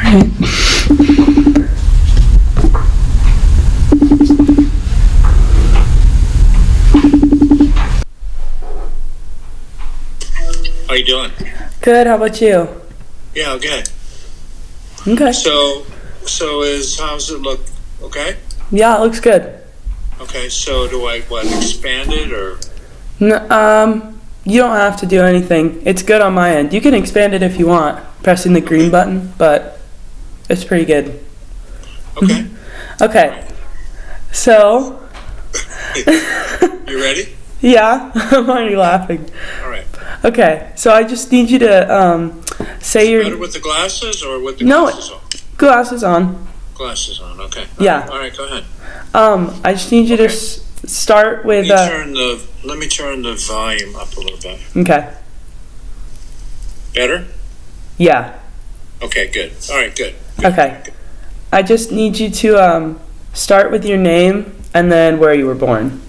How you doing? Good. How about you? Yeah, okay. Okay. So how's it look? Okay. Yeah, it looks good. Okay. So do I expand it or? You don't have to do anything. It's good on my end. You can expand it if you want, pressing the green button, but it's pretty good. Okay. Okay. So. You ready? Yeah, I'm already laughing. All right. Okay, so I just need you to say your. Better with the glasses or with the glasses on? Glasses on. Glasses on. Okay. Yeah. All right. Go ahead. I just need you to start with. Let me turn the volume up a little bit. Okay. Better? Yeah. Okay. Good. All right. Good. Okay. Good. I just need you to start with your name and then where you were born.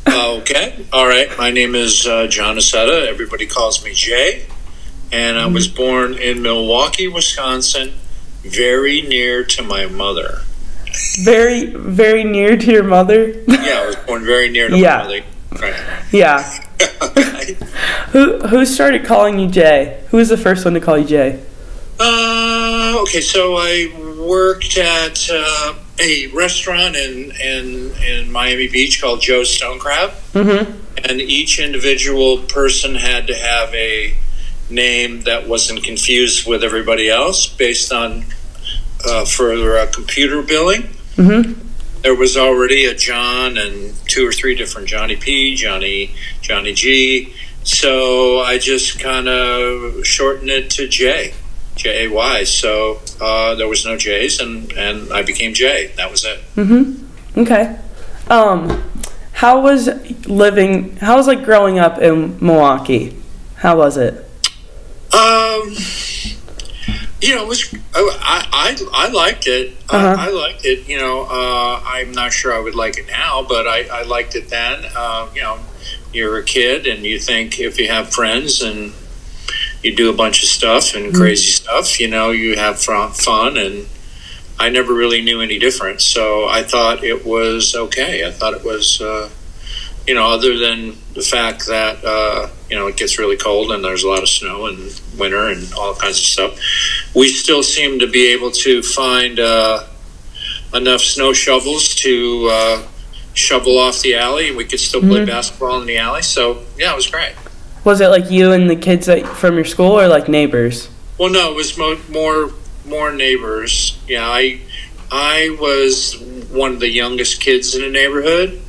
Okay. All right. My name is John Accetta. Everybody calls me Jay. And I was born in Milwaukee, Wisconsin, very near to my mother. Very, very near to your mother? Yeah, I was born very near to my mother. Right. Yeah. Okay. Who started calling you Jay? Who was the first one to call you Jay? Okay, so I worked at a restaurant in Miami Beach called Joe's Stone Crab. Mm-hmm. And each individual person had to have a name that wasn't confused with everybody else based on for computer billing. Mm-hmm. There was already a John and 2 or 3 different Johnny P, Johnny G. So I just kind of shortened it to J. J-A-Y. So there was no J's, and I became Jay. That was it. Mm-hmm. Okay. How was like growing up in Milwaukee? How was it? It was. I liked it. Uh-huh. I liked it. I'm not sure I would like it now, but I liked it then. You're a kid, and you think if you have friends and you do a bunch of stuff and crazy stuff, you have fun, and I never really knew any different. So I thought it was okay. I thought it was, other than the fact that, it gets really cold and there's a lot of snow in winter and all kinds of stuff. We still seem to be able to find enough snow shovels to shovel off the alley. We could still play basketball in the alley. So, yeah, it was great. Was it like you and the kids from your school or like neighbors? Well, no, it was more neighbors. Yeah, I was one of the youngest kids in the neighborhood.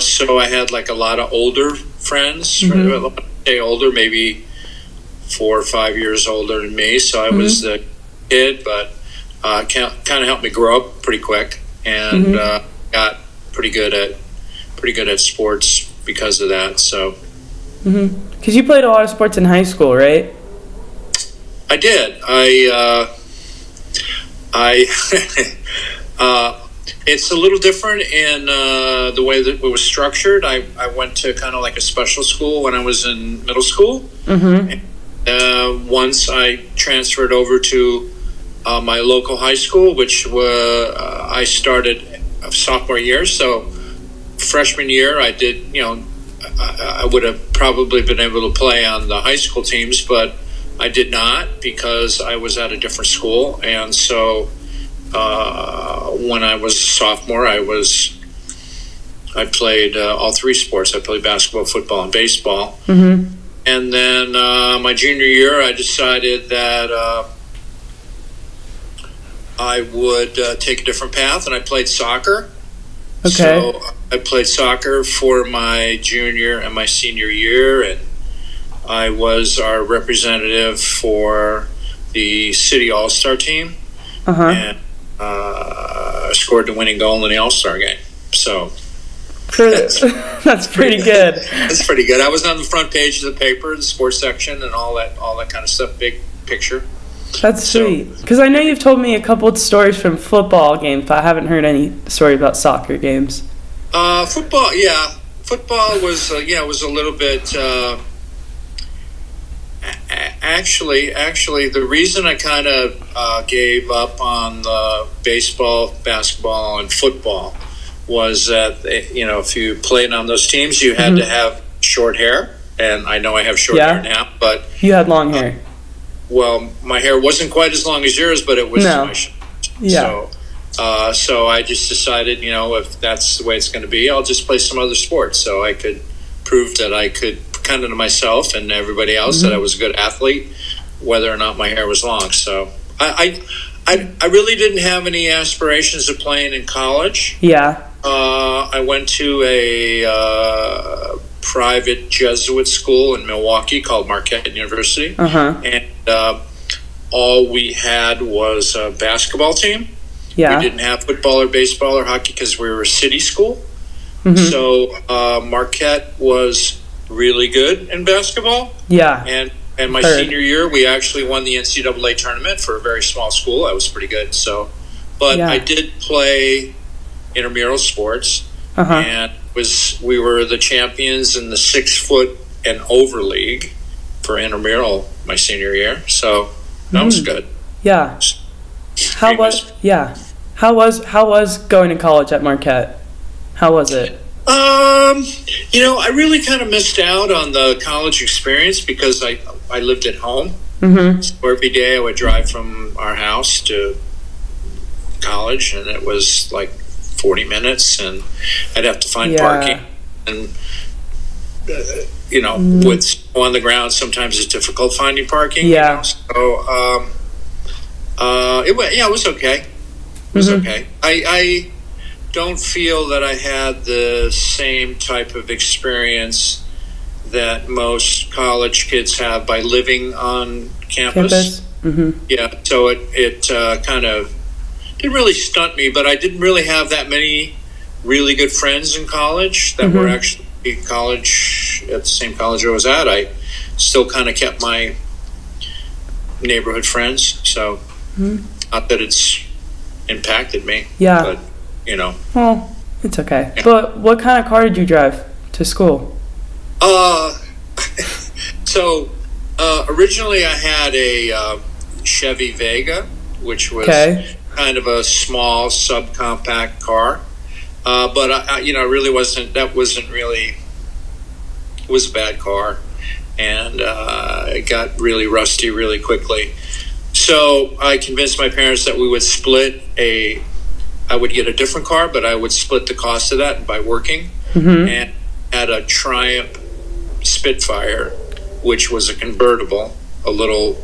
So I had like a lot of older friends. Mm-hmm. Say older, maybe 4 or 5 years older than me. So I was the kid, but kind of helped me grow up pretty quick, and got pretty good at sports because of that. So. Because you played a lot of sports in high school, right? I did. It's a little different in the way that it was structured. I went to kind of like a special school when I was in middle school. Mm-hmm. Once I transferred over to my local high school, which I started sophomore year. So freshman year, I did, I would have probably been able to play on the high school teams, but I did not because I was at a different school. And so when I was a sophomore, I played all 3 sports. I played basketball, football, and baseball. Mm-hmm. And then my junior year, I decided that I would take a different path, and I played soccer. Okay. So I played soccer for my junior and my senior year, and I was our representative for the city all-star team. Uh-huh. And scored the winning goal in the all-star game. So that's pretty good. That's pretty good. I was on the front page of the paper, the sports section, and all that kind of stuff. Big picture. That's sweet. Because I know you've told me a couple of stories from football games, but I haven't heard any story about soccer games. Football, yeah. Football was, was a little bit Actually, the reason I kind of gave up on the baseball, basketball, and football was that if you played on those teams, you had to have short hair, and I know I have short hair now, but you had long hair. Well, my hair wasn't quite as long as yours, but it was No. Yeah. So I just decided, if that's the way it's going to be, I'll just play some other sports. So I could prove that I could, kind of to myself and everybody else, that I was a good athlete, whether or not my hair was long. So I really didn't have any aspirations of playing in college. Yeah. I went to a private Jesuit school in Milwaukee called Marquette University, and all we had was a basketball team. Yeah. We didn't have football or baseball or hockey because we were a city school. So Marquette was really good in basketball. Yeah. And my senior year, we actually won the NCAA tournament for a very small school. I was pretty good. But I did play intramural sports, and we were the champions in the 6 foot and over league for intramural my senior year. So that was good. Yeah. How was going to college at Marquette? How was it? I really kind of missed out on the college experience because I lived at home. So every day I would drive from our house to college, and it was like 40 minutes, and I'd have to find parking. And, with snow on the ground, sometimes it's difficult finding parking. Yeah. So, it was okay. It was okay. I don't feel that I had the same type of experience that most college kids have by living on campus. Yeah, so it kind of didn't really stunt me, but I didn't really have that many really good friends in college that were actually at the same college I was at. I still kind of kept my neighborhood friends, so not that it's impacted me. Yeah. But, Well, it's okay. Yeah. But what kind of car did you drive to school? So originally I had a Chevy Vega, which was kind of a small subcompact car. But I really wasn't. That wasn't really. It was a bad car, and it got really rusty really quickly. So I convinced my parents that we would I would get a different car, but I would split the cost of that by working. And had a Triumph Spitfire, which was a convertible, a little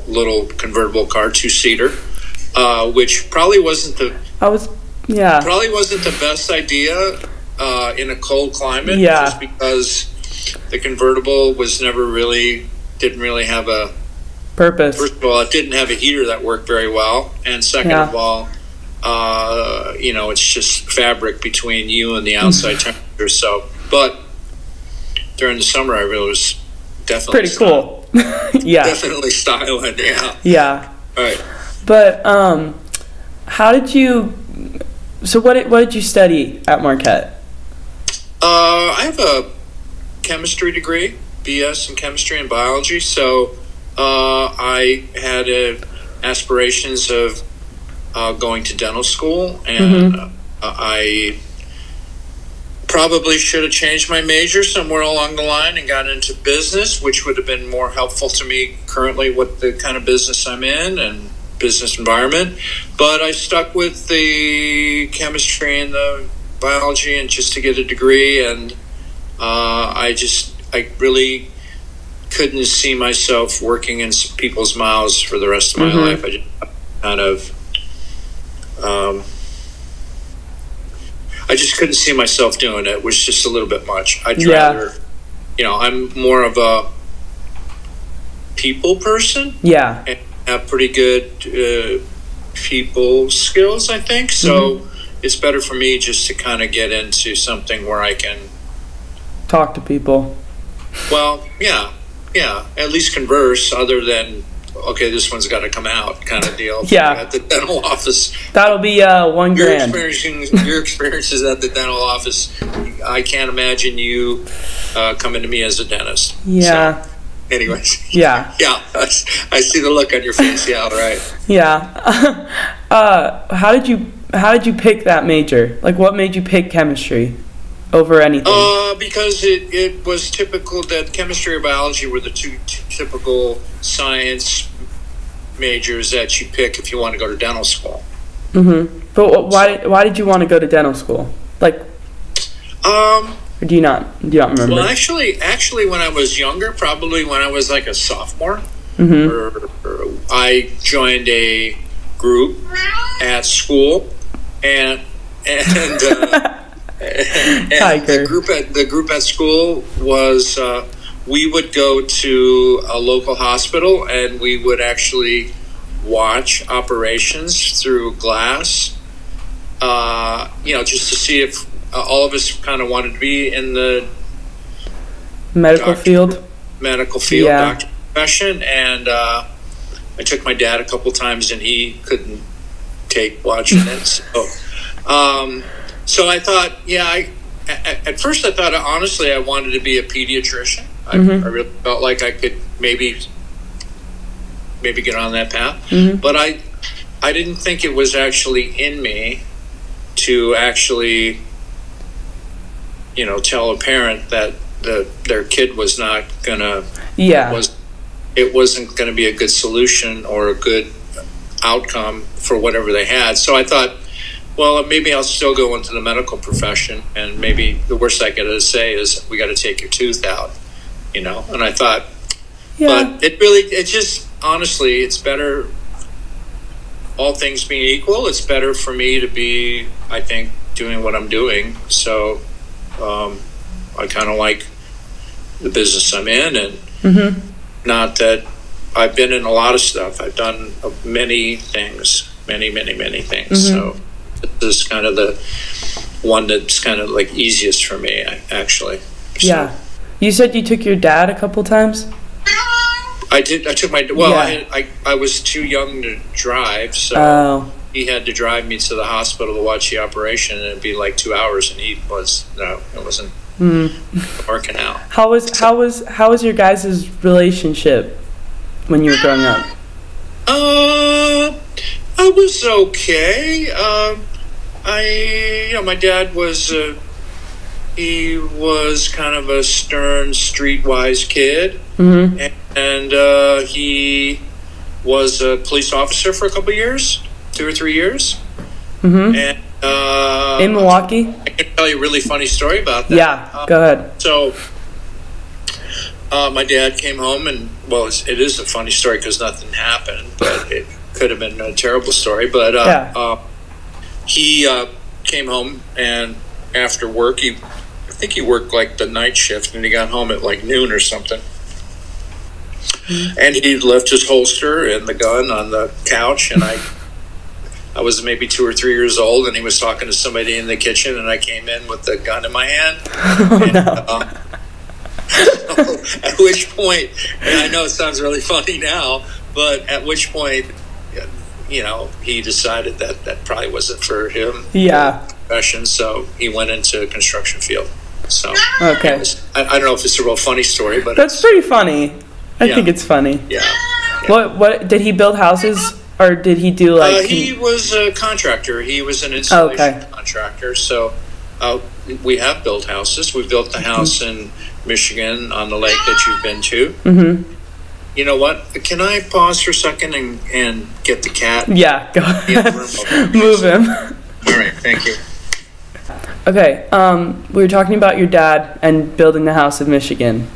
convertible car, 2-seater, which probably wasn't the best idea in a cold climate, just because the convertible didn't really have a purpose. First of all, it didn't have a heater that worked very well, and second of all, it's just fabric between you and the outside temperature. So, but during the summer, I really was definitely pretty cool. Definitely styling. Yeah. All right. But how did you? So what did you study at Marquette? I have a chemistry degree, BS in chemistry and biology. So I had aspirations of going to dental school, and I probably should have changed my major somewhere along the line and got into business, which would have been more helpful to me currently with the kind of business I'm in and business environment. But I stuck with the chemistry and the biology and just to get a degree, and I really couldn't see myself working in people's mouths for the rest of my life. I just kind of I just couldn't see myself doing it. It was just a little bit much. I'd rather, I'm more of a people person. Yeah. And have pretty good people skills, I think. So it's better for me just to kind of get into something where I can talk to people. Well, yeah. At least converse, other than, okay, this one's got to come out kind of deal. Yeah. At the dental office. That'll be $1,000. Your experiences at the dental office, I can't imagine you coming to me as a dentist. Yeah. anyways. Yeah. Yeah, I see the look on your face. Yeah, right. Yeah. How did you pick that major? Like, what made you pick chemistry over anything? Because it was typical that chemistry or biology were the two typical science majors that you pick if you want to go to dental school. But why did you want to go to dental school? Like, or do you not remember? Well, actually, when I was younger, probably when I was like a sophomore, I joined a group at school, and the group at school was we would go to a local hospital and we would actually watch operations through glass, just to see if all of us kind of wanted to be in the medical field, doctor profession. And I took my dad a couple times and he couldn't take watching it. So I thought, at first I thought, honestly, I wanted to be a pediatrician. I really felt like I could maybe get on that path. But I didn't think it was actually in me to actually, tell a parent that their kid was not gonna, it wasn't gonna be a good solution or a good outcome for whatever they had. So I thought, well, maybe I'll still go into the medical profession, and maybe the worst I could say is we got to take your tooth out, And I thought, but it just, honestly, it's better, all things being equal, it's better for me to be, I think, doing what I'm doing. So I kind of like the business I'm in, and not that I've been in a lot of stuff. I've done many things, many things. So this is kind of the one that's kind of like easiest for me, actually. So. Yeah. You said you took your dad a couple times? I did. I took my, I was too young to drive, so he had to drive me to the hospital to watch the operation, and it'd be like 2 hours, and it wasn't working out. How was your guys' relationship when you were growing up? I was okay. My dad was, he was kind of a stern, streetwise kid, and he was a police officer for a couple of years, 2 or 3 years, and in Milwaukee. I can tell you a really funny story about that. Yeah, go ahead. So, my dad came home, and it is a funny story because nothing happened, but it could have been a terrible story. But he came home, and after work, I think he worked like the night shift, and he got home at like noon or something. And he left his holster and the gun on the couch, and I was maybe 2 or 3 years old, and he was talking to somebody in the kitchen, and I came in with the gun in my hand. At which point, and I know it sounds really funny now, but at which point, he decided that probably wasn't for him. Yeah. Profession, so he went into a construction field. So okay, I don't know if it's a real funny story, but that's pretty funny. I think it's funny. Yeah. What did he build houses, or did he do like? He was a contractor. He was an installation contractor. So we have built houses. We built the house in Michigan on the lake that you've been to. You know what? Can I pause for a second and get the cat? Yeah, go ahead. Move him. All right, thank you. Okay, we were talking about your dad and building the house in Michigan.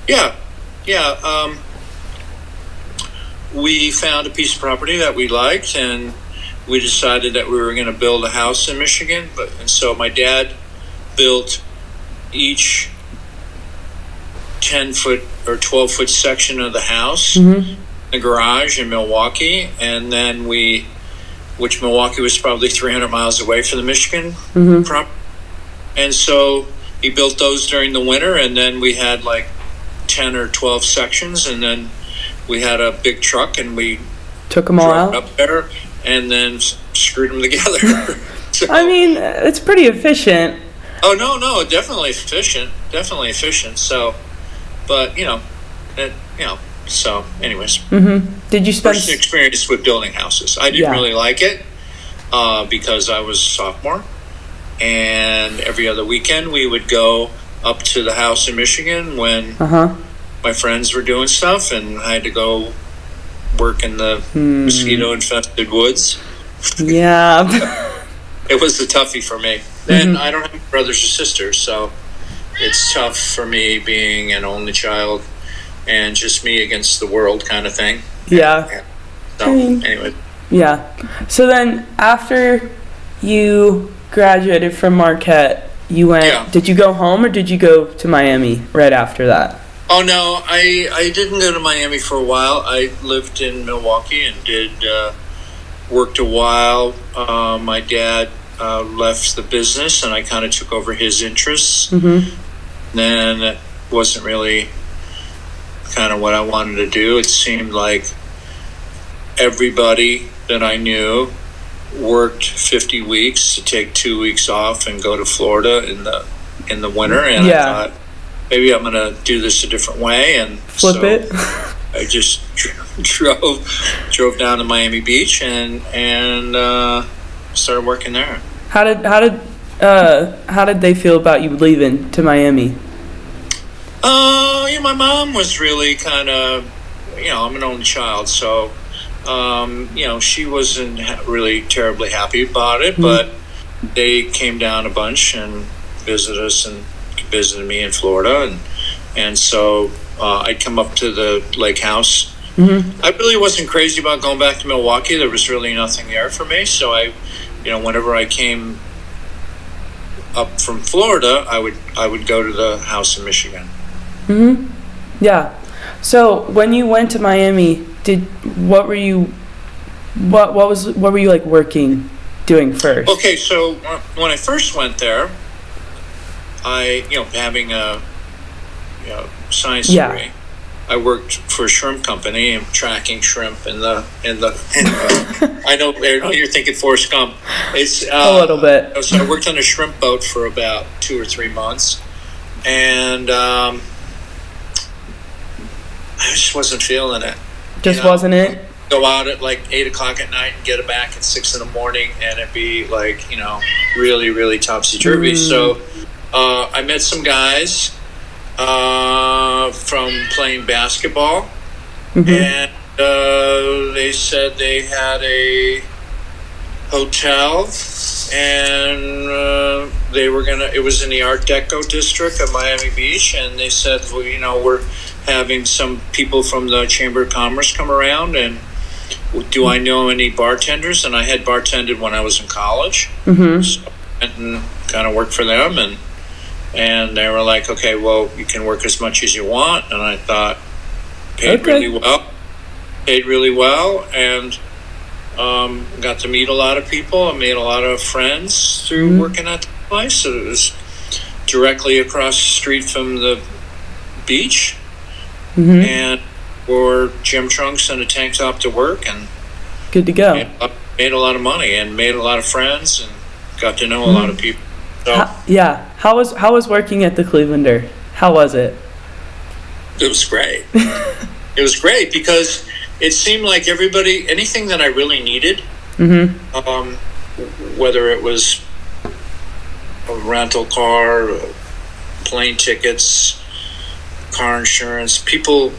Yeah. We found a piece of property that we liked, and we decided that we were going to build a house in Michigan. And so my dad built each 10-foot or 12-foot section of the house, the garage in Milwaukee, and then which Milwaukee was probably 300 miles away from the Michigan property. And so he built those during the winter, and then we had like 10 or 12 sections, and then we had a big truck, and we took them all out up there and then screwed them together. So, I mean, it's pretty efficient. Oh, no, definitely efficient. So, but, So anyways, Did you spend? first experience with building houses. I didn't Yeah. really like it because I was a sophomore, and every other weekend we would go up to the house in Michigan when my friends were doing stuff, and I had to go work in the mosquito-infested woods. Yeah. It was a toughie for me. Then I don't have brothers or sisters, so it's tough for me being an only child and just me against the world kind of thing. Yeah. So anyway. Yeah. So then after you graduated from Marquette, you went. Yeah. Did you go home or did you go to Miami right after that? Oh no, I didn't go to Miami for a while. I lived in Milwaukee and worked a while. My dad left the business, and I kind of took over his interests. Then it wasn't really kind of what I wanted to do. It seemed like everybody that I knew worked 50 weeks to take 2 weeks off and go to Florida in the winter, and I thought maybe I'm going to do this a different way, and Flip it. I just drove down to Miami Beach and started working there. How did they feel about you leaving to Miami? My mom was really kind of, I'm an only child, so, she wasn't really terribly happy about it, but they came down a bunch and visited us and visited me in Florida, and so I'd come up to the lake house. I really wasn't crazy about going back to Milwaukee. There was really nothing there for me, so whenever I came up from Florida, I would go to the house in Michigan. Yeah. So when you went to Miami, what were you like doing first? Okay, so when I first went there, I having a science degree, I worked for a shrimp company and tracking shrimp in the I know you're thinking Forrest Gump. It's a little bit. So I worked on a shrimp boat for about 2 or 3 months, and I just wasn't feeling it. Wasn't it? Go out at like 8 o'clock at night and get it back at 6 in the morning, and it'd be like really, really topsy-turvy. So I met some guys from playing basketball, and they said they had a hotel, and it was in the Art Deco district of Miami Beach, and they said, well, we're having some people from the Chamber of Commerce come around, and do I know any bartenders? And I had bartended when I was in college, so I went and kind of worked for them, and they were like, okay, well, you can work as much as you want. And I thought, paid really well, and got to meet a lot of people. I made a lot of friends through working at the place. So it was directly across the street from the beach, and wore gym trunks and a tank top to work, and good to go. Made a lot of money and made a lot of friends and got to know a lot of people. So, How was working at the Clevelander? How was it? It was great. It was great because it seemed like anything that I really needed, whether it was a rental car, plane tickets, car insurance, people,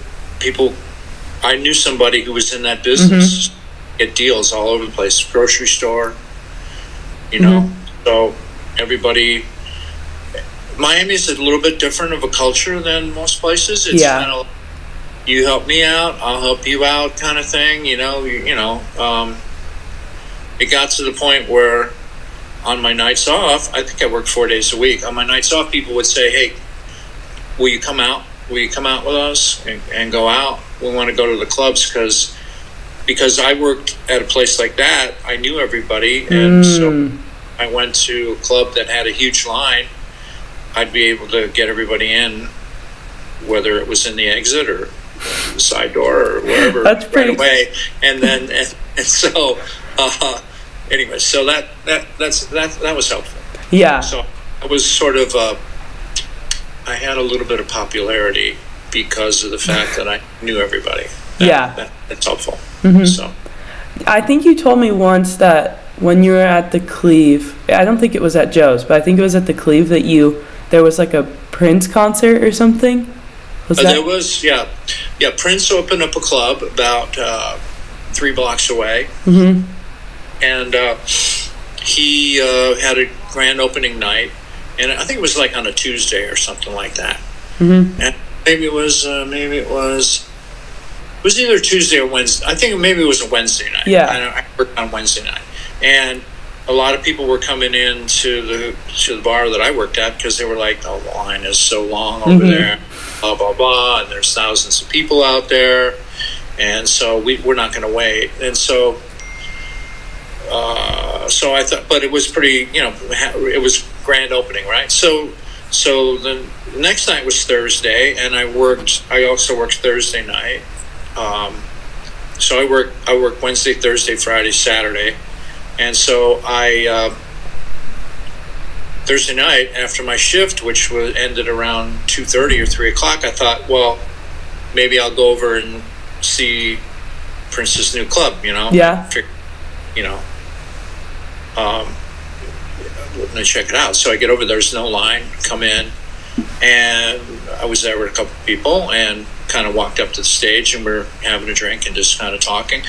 I knew somebody who was in that business, get deals all over the place, grocery store, so everybody. Miami's a little bit different of a culture than most places. It's kind of you help me out, I'll help you out kind of thing. It got to the point where on my nights off, I think I worked 4 days a week. On my nights off, people would say, hey, will you come out? Will you come out with us and go out? We want to go to the clubs because I worked at a place like that. I knew everybody, and so I went to a club that had a huge line. I'd be able to get everybody in, whether it was in the exit or the side door or wherever. That's pretty. Right away, and then and so anyway, so that was helpful. Yeah. So I was sort of I had a little bit of popularity because of the fact that I knew everybody. That's helpful. So I think you told me once that when you were at the Cleve, I don't think it was at Joe's, but I think it was at the Cleve that there was like a Prince concert or something. There was, yeah. Prince opened up a club about 3 blocks away, and he had a grand opening night, and I think it was like on a Tuesday or something like that. And maybe it was either Tuesday or Wednesday. I think maybe it was a Wednesday night. Yeah, I worked on Wednesday night, and a lot of people were coming in to the bar that I worked at because they were like, "Oh, the line is so long over there, blah blah blah," and there's thousands of people out there, and so we're not going to wait. And so I thought, but it was pretty, it was grand opening, right? So the next night was Thursday, and I also worked Thursday night. So I worked Wednesday, Thursday, Friday, Saturday. And so Thursday night after my shift, which ended around 2:30 or 3 o'clock, I thought, well, maybe I'll go over and see Prince's new club, Yeah. And check it out. So I get over, there's no line, come in, and I was there with a couple of people and kind of walked up to the stage, and we're having a drink and just kind of talking,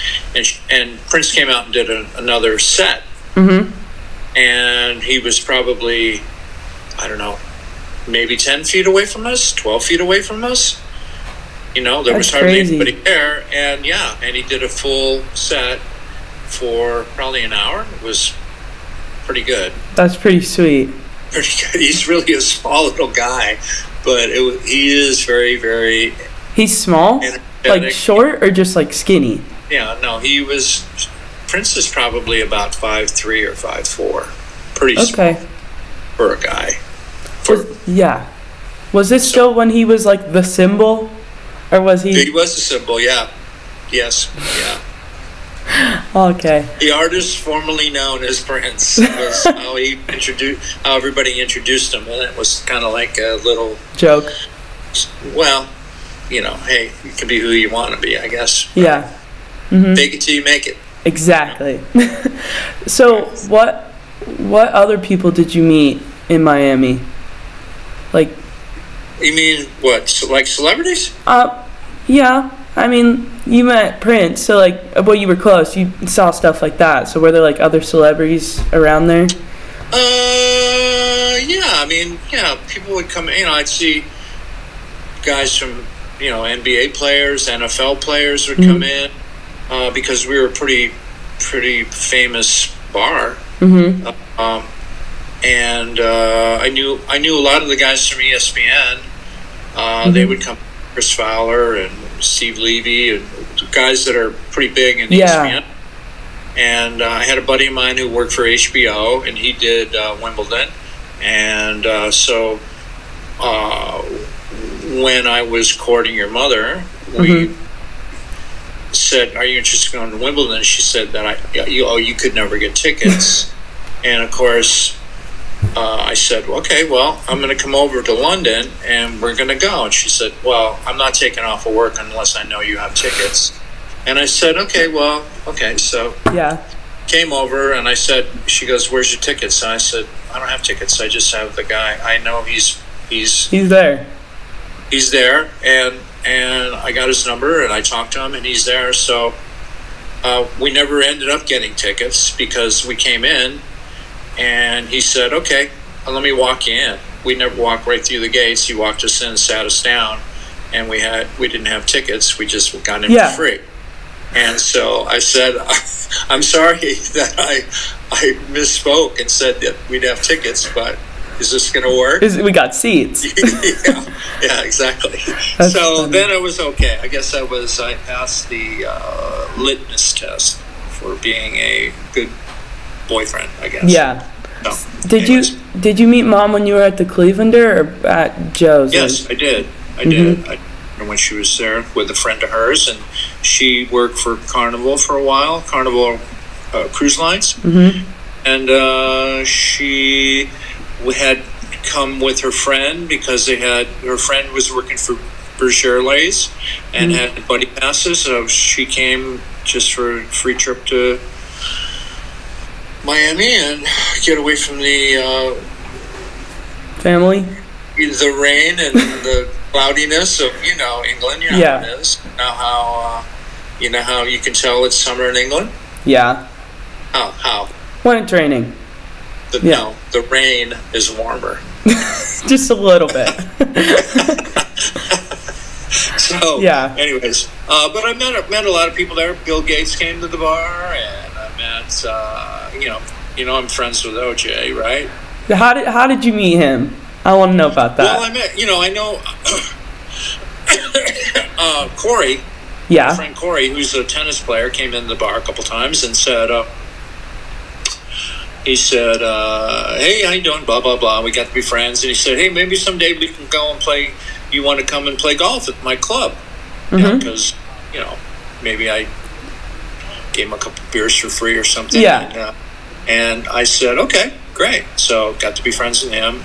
and Prince came out and did another set, and he was probably, I don't know, maybe 10 feet away from us, 12 feet away from us. There was hardly anybody there, and he did a full set for probably an hour. It was pretty good. That's pretty sweet. Pretty good. He's really a small little guy, but he is very, very. He's small, like short, or just like skinny? Yeah, no, Prince is probably about 5'3" or 5'4". Pretty small for a guy. Was this still when he was like the symbol, or was he? He was the symbol, yeah. Yes, yeah. Okay. The artist formerly known as Prince was how everybody introduced him, and it was kind of like a little joke. Well, hey, you can be who you want to be, I guess. Yeah. Fake it till you make it. Exactly. So what other people did you meet in Miami? Like. You mean what? Like celebrities? Yeah. I mean, you met Prince, so you were close. You saw stuff like that. So were there like other celebrities around there? Yeah. I mean, people would come. I'd see guys from NBA players, NFL players would come in because we were a pretty famous bar. And I knew a lot of the guys from ESPN. They would come. Chris Fowler and Steve Levy, and guys that are pretty big in ESPN. And I had a buddy of mine who worked for HBO, and he did Wimbledon. And so when I was courting your mother, we said, "Are you interested in going to Wimbledon?" She said that you could never get tickets. And of course, I said, "Okay, well, I'm going to come over to London and we're going to go." And she said, "Well, I'm not taking off of work unless I know you have tickets." And I said, "Okay." So came over, and I said, she goes, "Where's your tickets?" And I said, "I don't have tickets. I just have the guy. I know he's there. He's there, and I got his number, and I talked to him, and he's there." So we never ended up getting tickets because we came in. And he said, "Okay, let me walk you in." We never walked right through the gates. He walked us in, sat us down, and we didn't have tickets. We just got in for free. And so I said, "I'm sorry that I misspoke and said that we'd have tickets, but is this going to work?" We got seats. yeah, exactly. That's so funny. Then it was okay. I guess I passed the litmus test for being a good boyfriend, I guess. Yeah. No. Did you meet Mom when you were at the Clevelander or at Joe's? Yes, I did. I did. When she was there with a friend of hers, and she worked for Carnival for a while, Carnival Cruise Lines, and she had come with her friend because her friend was working for British Airways and had buddy passes. So she came just for a free trip to Miami and get away from the family, the rain and the cloudiness of England. You know how it is. You know how you can tell it's summer in England. Yeah. How? When it's raining. No, the rain is warmer. Just a little bit. So, anyways, but I met a lot of people there. Bill Gates came to the bar, and I met, I'm friends with OJ, right? How did you meet him? I want to know about that. Well, I know Corey, my friend Corey, who's a tennis player, came into the bar a couple times and said, he said, hey, how you doing? Blah, blah, blah. We got to be friends. And he said, hey, maybe someday we can go and play. You want to come and play golf at my club? Because, maybe I gave him a couple beers for free or something. Yeah. And I said, okay, great. So got to be friends with him.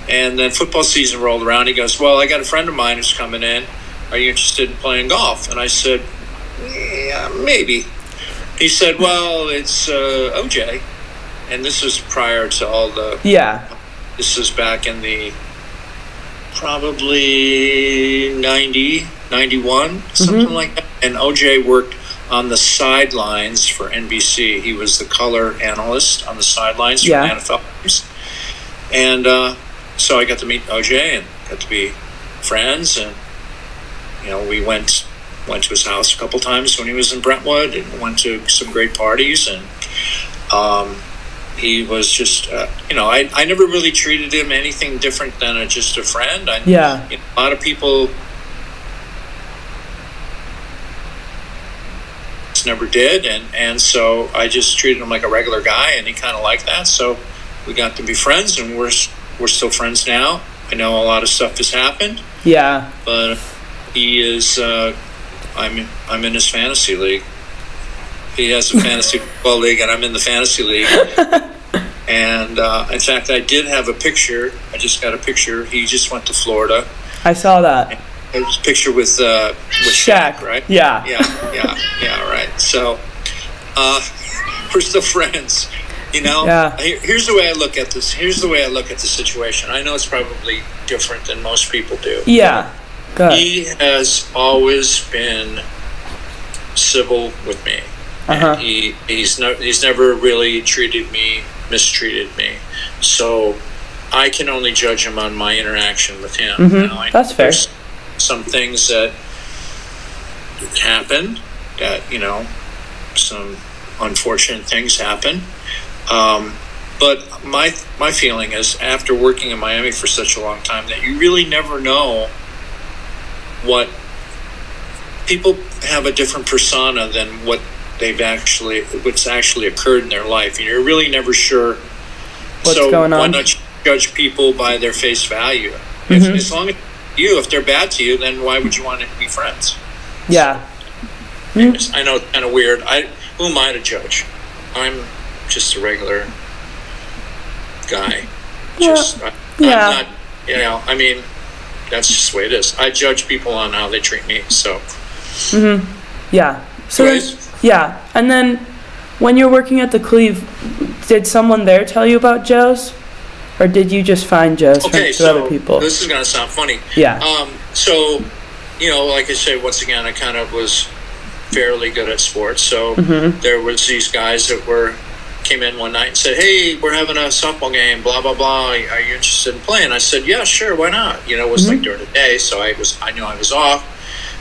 And then football season rolled around. He goes, well, I got a friend of mine who's coming in. Are you interested in playing golf? And I said, yeah, maybe. He said, well, it's OJ. And this was prior to all the... Yeah. This is back in the probably 90, 91, something like that. And OJ worked on the sidelines for NBC. He was the color analyst on the sidelines for the NFL games. And so I got to meet OJ and got to be friends. And, we went to his house a couple times when he was in Brentwood and went to some great parties. And he was just, I never really treated him anything different than just a friend. A lot of people never did, and so I just treated him like a regular guy, and he kind of liked that. So we got to be friends, and we're still friends now. I know a lot of stuff has happened. Yeah. But he is, I'm in his fantasy league. He has a fantasy football league, and I'm in the fantasy league. And in fact, I did have a picture. I just got a picture. He just went to Florida. I saw that. It was a picture with Shaq, right? Yeah. Yeah, right. So we're still friends. Here's the way I look at this. Here's the way I look at the situation. I know it's probably different than most people do. Yeah. Good. He has always been civil with me. And he's never really mistreated me. So I can only judge him on my interaction with him. That's fair. There's some things that happen that, some unfortunate things happen. But my feeling is, after working in Miami for such a long time, that you really never know what people have a different persona than what's actually occurred in their life, and you're really never sure what's going on. Why not judge people by their face value? As long as if they're bad to you, then why would you want to be friends? Yeah. I know it's kind of weird. Who am I to judge? I'm just a regular guy. I'm not, that's just the way it is. I judge people on how they treat me, so. Yeah. So and then when you're working at the Cleve, did someone there tell you about Joe's? Or did you just find Joe's through other people? This is going to sound funny. Yeah. So, like I said, once again, I kind of was fairly good at sports. So there was these guys that came in one night and said, hey, we're having a softball game, blah, blah, blah. Are you interested in playing? I said, yeah, sure, why not? It was like during the day, so I knew I was off.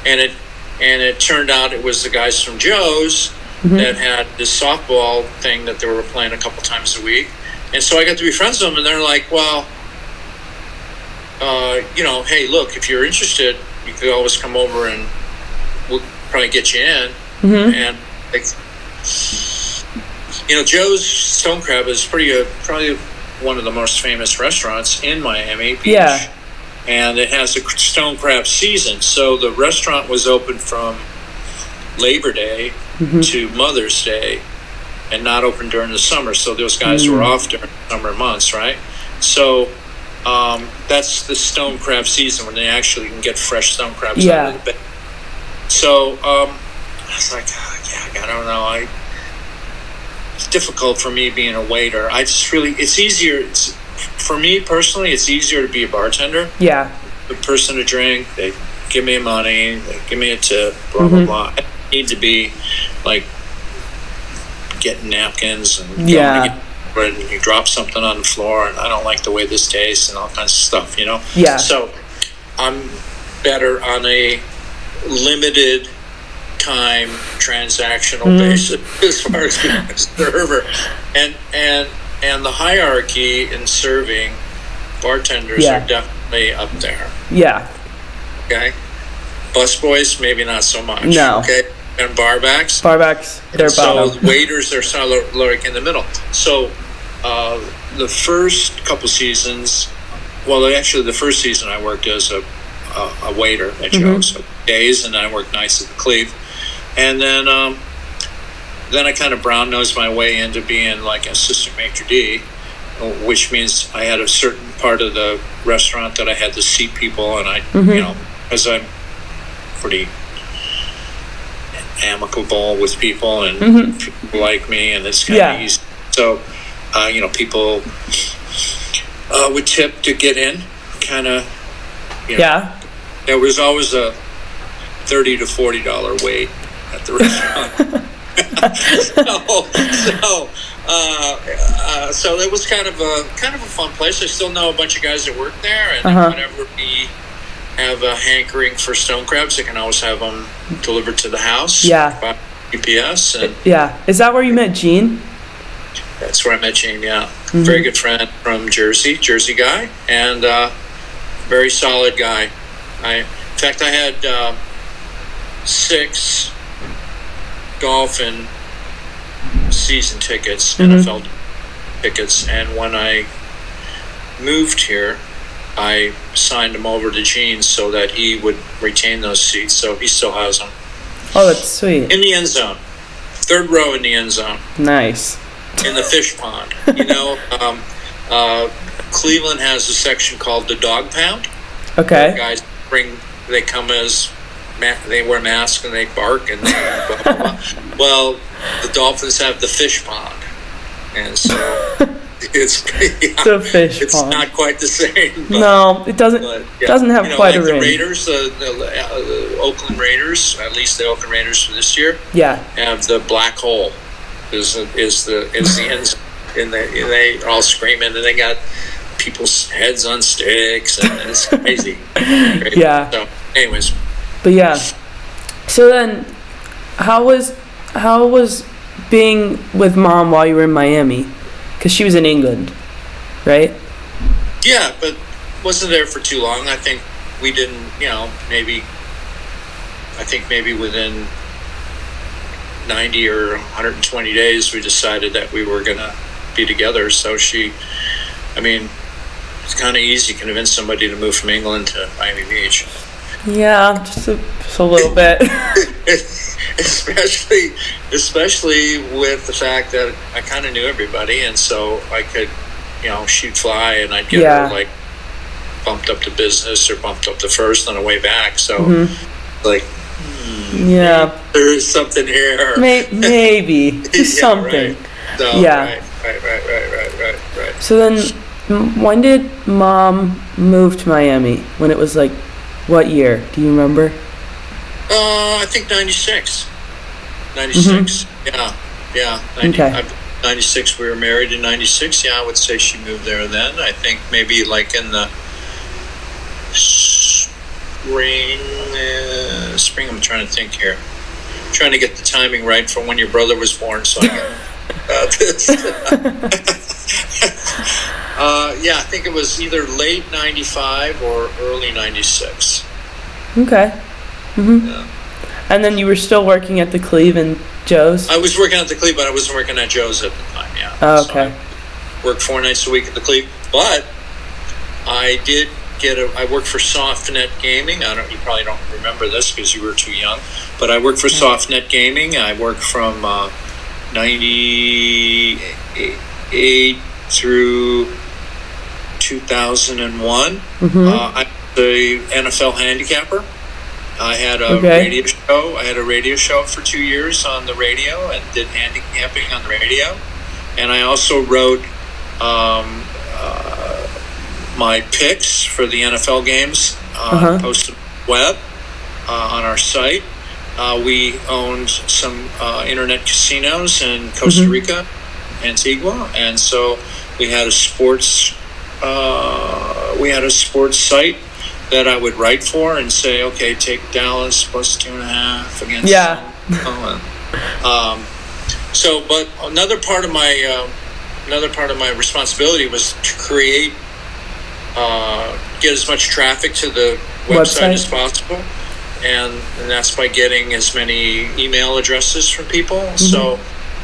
And it turned out it was the guys from Joe's that had this softball thing that they were playing a couple times a week. And so I got to be friends with them, and they're like, well, hey, look, if you're interested, you could always come over and we'll probably get you in. And Joe's Stone Crab is probably one of the most famous restaurants in Miami Beach. Yeah. And it has a stone crab season. So the restaurant was open from Labor Day to Mother's Day and not open during the summer. So those guys were off during the summer months, right? So That's the stone crab season when they actually can get fresh stone crabs Yeah. out of the bay. So I was like, I don't know. It's difficult for me being a waiter. It's easier. For me personally, it's easier to be a bartender. Yeah. The person to drink, they give me money, they give me a tip, blah, blah, blah. I need to be like getting napkins and going to get bread, and you drop something on the floor and I don't like the way this tastes and all kinds of stuff, you know? Yeah. So I'm better on a limited time transactional basis as far as being a server. And the hierarchy in serving, bartenders are definitely up there. Yeah. Okay. Busboys, maybe not so much. No. Okay. And barbacks, they're bottom. So waiters are sort of like in the middle. So the first couple seasons, actually the first season I worked as a waiter at Joe's, so days, and then I worked nights at the Cleve. And then I kind of brown nosed my way into being like an assistant maitre d', which means I had a certain part of the restaurant that I had to seat people, and I, you know, as I'm pretty amicable with people and people like me, and it's kind of easy. So, people would tip to get in, kind of, there was always a $30 to $40 wait at the restaurant. So it was kind of a fun place. I still know a bunch of guys that work there, and whenever we have a hankering for stone crabs, I can always have them delivered to the house. Yeah. By UPS. And Is that where you met Gene? That's where I met Gene. Yeah. Very good friend from Jersey guy, and very solid guy. In fact, I had 6 Dolphin season tickets, NFL tickets, and when I moved here, I signed them over to Gene so that he would retain those seats. So he still has them. Oh, that's sweet. In the end zone, 3rd row in the end zone. Nice. In the fish pond, Cleveland has a section called the Dog Pound. Okay. Guys they come as. They wear masks and they bark and blah, blah, blah. Well, the Dolphins have the fish pond, and so it's the fish it's pond. Not quite the same. No, it doesn't. Doesn't have quite a ring. The Raiders, the Oakland Raiders, at least the Oakland Raiders for this year, have the black hole. Is the ends and they are all screaming and they got people's heads on sticks and it's crazy. Yeah. So, anyways. But so then, how was being with Mom while you were in Miami? Because she was in England, right? Yeah, but wasn't there for too long. I think we didn't, maybe within 90 or 120 days, we decided that we were going to be together. So it's kind of easy to convince somebody to move from England to Miami Beach. Yeah, just a little bit. especially with the fact that I kind of knew everybody, and so I could, she'd fly, and I'd get her like bumped up to business or bumped up to first on the way back. So, there is something here. Maybe just something. Right. So, Right. So then, when did Mom move to Miami? When it was like. What year? Do you remember? I think 96. 96. Yeah. 96. We were married in 96. Yeah, I would say she moved there then. I think maybe like in the spring. I'm trying to think here. I'm trying to get the timing right from when your brother was born, so I can about this. I think it was either late 95 or early 96. Okay. Yeah. And then you were still working at the Cleve and Joe's? I was working at the Cleve, but I wasn't working at Joe's at the time, Oh, okay. So I worked 4 nights a week at the Cleve, but I did I worked for SoftNet Gaming. You probably don't remember this because you were too young, but I worked for SoftNet Gaming. I worked from 98 through 2001. Mm-hmm. I'm the NFL handicapper. I had a radio show. I had a radio show for 2 years on the radio and did handicapping on the radio. And I also wrote my picks for the NFL games, posted web on our site. We owned some internet casinos in Costa Rica, Antigua, and so we had a sports site that I would write for and say, okay, take Dallas plus 2.5 against. Yeah. But another part of my responsibility was to create, get as much traffic to the website as possible, and that's by getting as many email addresses from people. Mm-hmm. So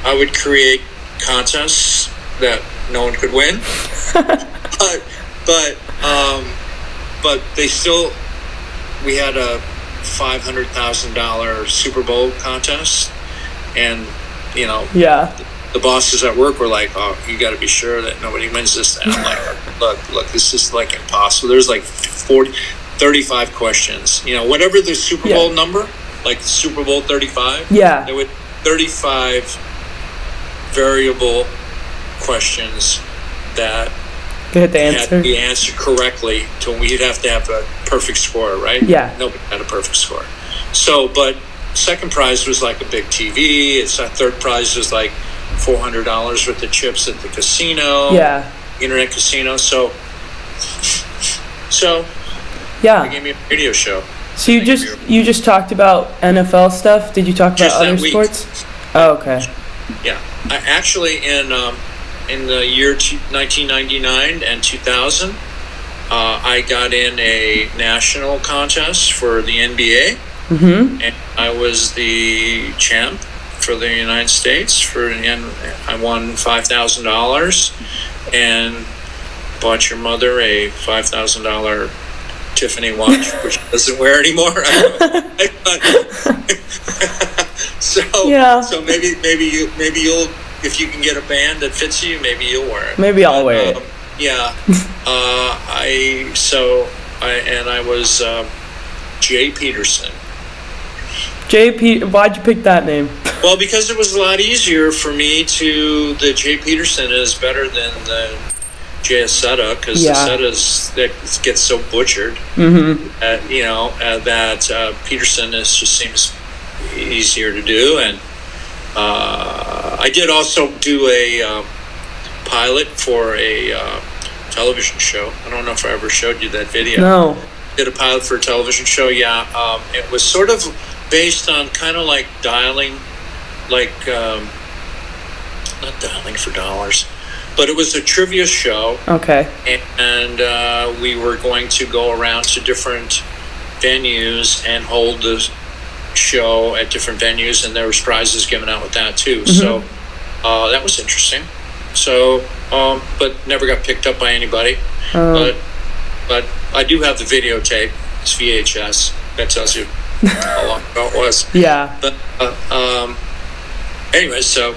I would create contests that no one could win, but they still. We had a $500,000 Super Bowl contest, and the bosses at work were like, "Oh, you got to be sure that nobody wins this." And I'm like, "Look, this is like impossible." There's like 35 questions. Whatever the Super Bowl number, like the Super Bowl 35. Yeah. There were 35 variable questions that had to be answered correctly. We'd have to have a perfect score, right? Yeah. Nobody had a perfect score. So, but second prize was like a big TV. Third prize was like $400 worth of chips at the casino. Yeah. Internet casino. So yeah. They gave me a radio show. So you just talked about NFL stuff. Did you talk about other sports? Oh, okay. Yeah. I actually in the year 1999 and 2000, I got in a national contest for the NBA, and I was the champ for the United States. I won $5,000 and bought your mother a $5,000 Tiffany watch, which she doesn't wear anymore. So maybe you'll, if you can get a band that fits you, maybe you'll wear it. Maybe I'll wear it. Yeah. I was Jay Peterson. Why'd you pick that name? Well, because it was a lot easier for me the Jay Peterson is better than the Jay Accetta, because the Accetta's that gets so butchered. That Peterson just seems easier to do. And I did also do a pilot for a television show. I don't know if I ever showed you that video. No. Did a pilot for a television show. Yeah. It was sort of based on kind of like dialing, like not dialing for dollars, but it was a trivia show. Okay. And we were going to go around to different venues and hold the show at different venues, and there was prizes given out with that too. So that was interesting. So, but never got picked up by anybody. But I do have the videotape. It's VHS. That tells you how long ago it was. Yeah. But anyway, so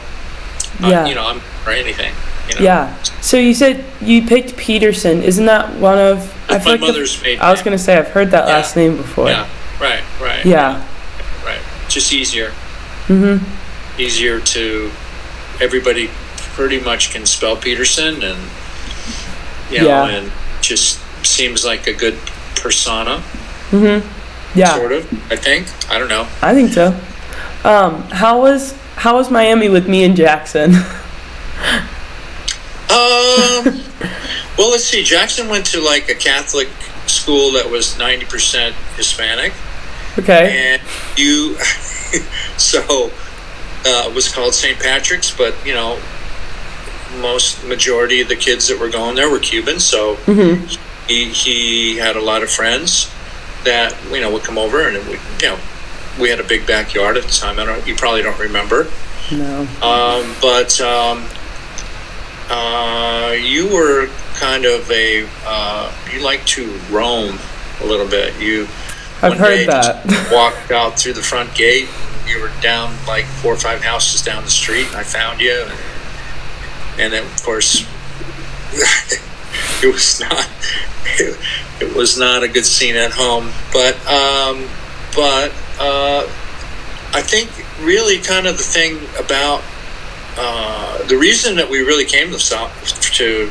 I'm for anything. Yeah. So you said you picked Peterson. Isn't that one of? That's my mother's maiden name. I was going to say I've heard that last name before. Yeah. Right. Yeah. Right. Just easier. Easier to. Everybody pretty much can spell Peterson, and and just seems like a good persona. Yeah. Sort of. I think. I don't know. I think so. How was Miami with me and Jackson? Well, let's see. Jackson went to like a Catholic school that was 90% Hispanic. Okay. And you, so it was called St. Patrick's, but majority of the kids that were going there were Cuban. So he had a lot of friends that would come over, and we had a big backyard at the time. You probably don't remember. No. But you were kind of you like to roam a little bit. I've heard that. Just walked out through the front gate. You were down like 4 or 5 houses down the street, and I found you. And then, of course, it was not it was not a good scene at home. But I think really kind of the thing about the reason that we really came to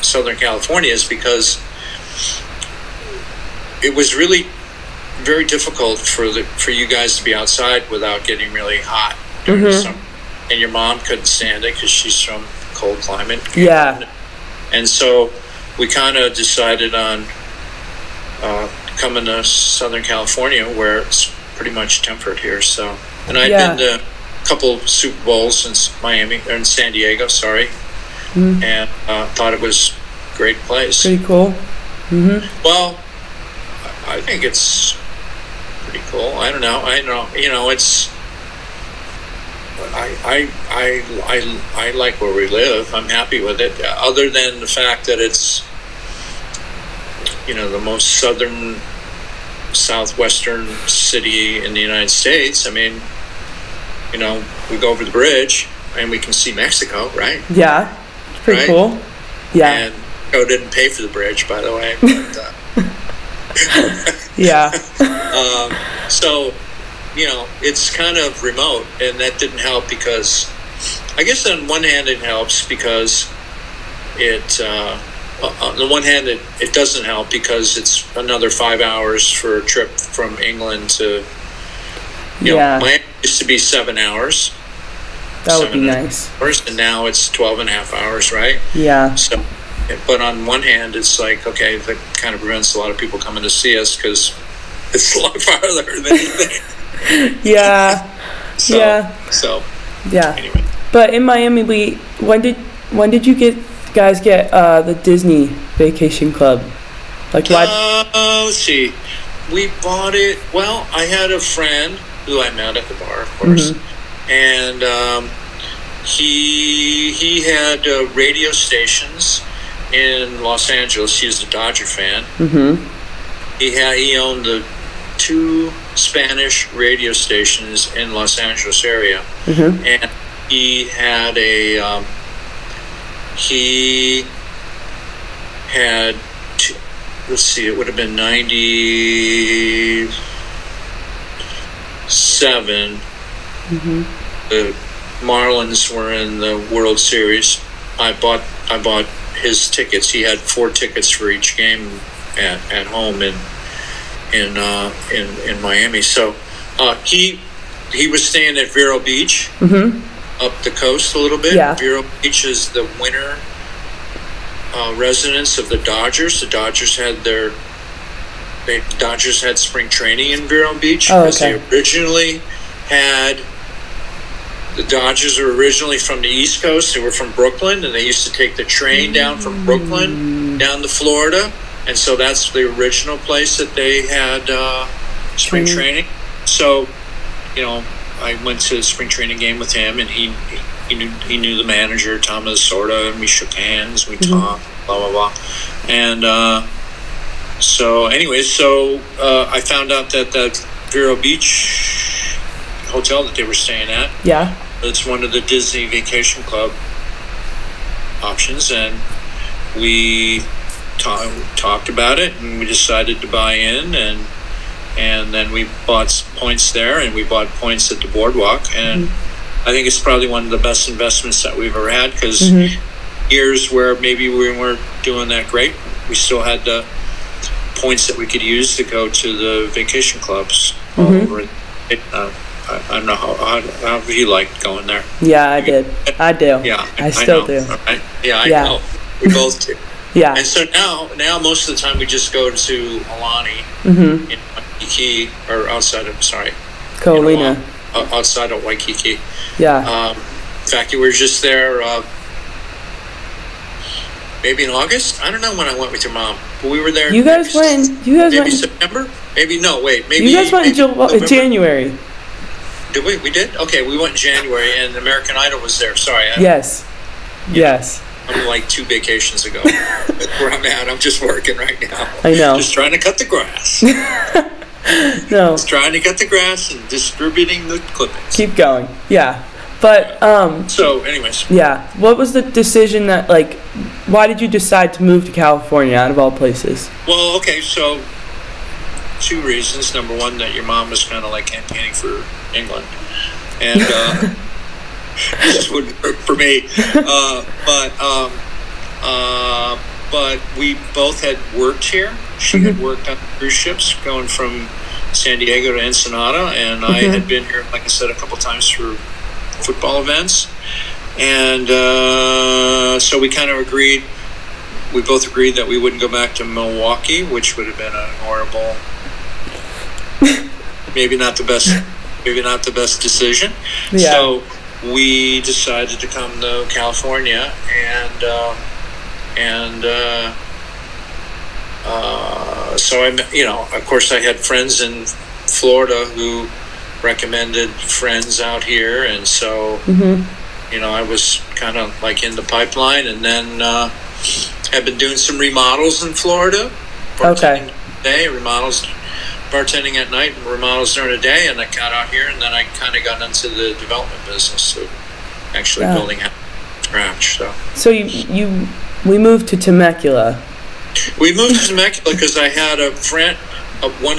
Southern California is because it was really very difficult for you guys to be outside without getting really hot during the summer. And your mom couldn't stand it because she's from cold climate. Yeah. And so we kind of decided on coming to Southern California, where it's pretty much temperate here. So, and I'd been to a couple Super Bowls in Miami or in San Diego. And thought it was a great place. Pretty cool. Well, I think it's pretty cool. I don't know. You know, it's. I like where we live. I'm happy with it. Other than the fact that it's, you know, the most southwestern city in the United States. I mean, you know, we go over the bridge and we can see Mexico, right? Yeah, it's pretty cool. Yeah. And Mexico didn't pay for the bridge, by the way. But, yeah. So, you know, it's kind of remote, and that didn't help because, I guess on one hand it helps because on the one hand it doesn't help because it's another 5 hours for a trip from England to, you know, Miami used to be 7 hours. That would be nice. And now it's 12 and a half hours, right? Yeah. So, but on one hand, it's like, okay, that kind of prevents a lot of people coming to see us because it's a lot farther than anything. Yeah. So anyway. But in Miami, when did you guys get the Disney Vacation Club? Like why? Let's see. We bought it. Well, I had a friend who I met at the bar, of course, and he had radio stations in Los Angeles. He was a Dodger fan. He owned the 2 Spanish radio stations in Los Angeles area, and he had let's see, it would have been 97. The Marlins were in the World Series. I bought his tickets. He had 4 tickets for each game at home in Miami. So he was staying at Vero Beach, up the coast a little bit. Yeah. Vero Beach is the winter residence of the Dodgers. The Dodgers had spring training in Vero Beach because they originally had. The Dodgers were originally from the East Coast. They were from Brooklyn, and they used to take the train down from Brooklyn down to Florida. And so that's the original place that they had spring training. So, you know, I went to the spring training game with him, and he knew the manager, Tom Lasorda, and we shook hands, we talked, blah, blah, blah. And so I found out that Vero Beach hotel that they were staying at, it's one of the Disney Vacation Club options, and we talked about it, and we decided to buy in, and then we bought points there, and we bought points at the boardwalk, and I think it's probably one of the best investments that we've ever had, because years where maybe we weren't doing that great, we still had the points that we could use to go to the vacation clubs all over it. I don't know how you liked going there. Yeah, I did. I do. Yeah, I still do. Right? Yeah, I know. We both do. Yeah. And so now most of the time we just go to Alani in Waikiki, or outside of, Colina. Outside of Waikiki. Yeah. In fact, we were just there maybe in August. I don't know when I went with your mom, but we were there. You guys went. Maybe September. Maybe no. Wait. Maybe you guys went in January. Did we? We did. Okay, we went in January, and American Idol was there. Sorry. Yes. I'm like 2 vacations ago. Where I'm at, I'm just working right now. I know. Just trying to cut the grass. No. Just trying to cut the grass and distributing the clippings. Keep going. Yeah. But So, anyways. yeah, what was the decision that like? Why did you decide to move to California out of all places? Well, okay, so 2 reasons. Number one, that your mom was kind of like campaigning for England, and just wouldn't work for me. But we both had worked here. She had worked on cruise ships going from San Diego to Ensenada, and I had been here, like I said, a couple times for football events. And so we kind of agreed. We both agreed that we wouldn't go back to Milwaukee, which would have been a horrible, maybe not the best decision. Yeah. So we decided to come to California, so of course, I had friends in Florida who recommended friends out here, and so I was kind of like in the pipeline, and then I've been doing some remodels in Florida. Okay. Bartending at night and remodels during the day, and I got out here, and then I kind of got into the development business of actually building out from scratch. So we moved to Temecula. We moved to Temecula because I had a friend, one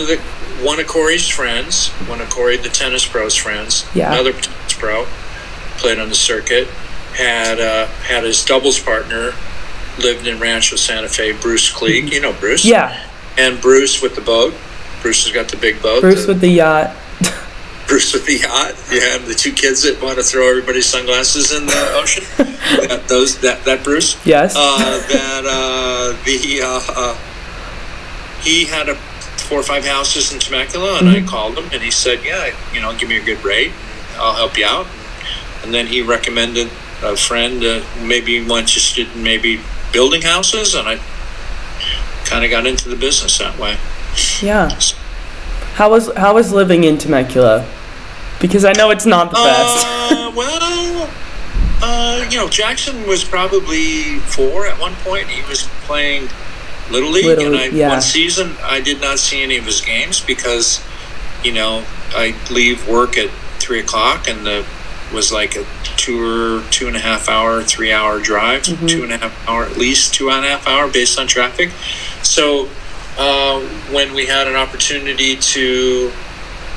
of Corey's friends, one of Corey the tennis pro's friends, another tennis pro, played on the circuit, had his doubles partner, lived in Rancho Santa Fe, Bruce Klieg. You know Bruce? Yeah. And Bruce with the boat. Bruce has got the big boat. Bruce with the yacht. Bruce with the yacht. Yeah, and the 2 kids that want to throw everybody's sunglasses in the ocean. that Bruce. Yes. He had 4 or 5 houses in Temecula, and I called him, and he said, "Yeah, give me a good rate, and I'll help you out." And then he recommended a friend maybe interested in maybe building houses, and I kind of got into the business that way. Yeah. How was living in Temecula? Because I know it's not the best. Jackson was probably 4 at one point. He was playing Little League, one season I did not see any of his games because, I leave work at 3:00, and was like a 2.5 hour, 3 hour drive, 2.5 hour, at least 2.5 hour based on traffic. So when we had an opportunity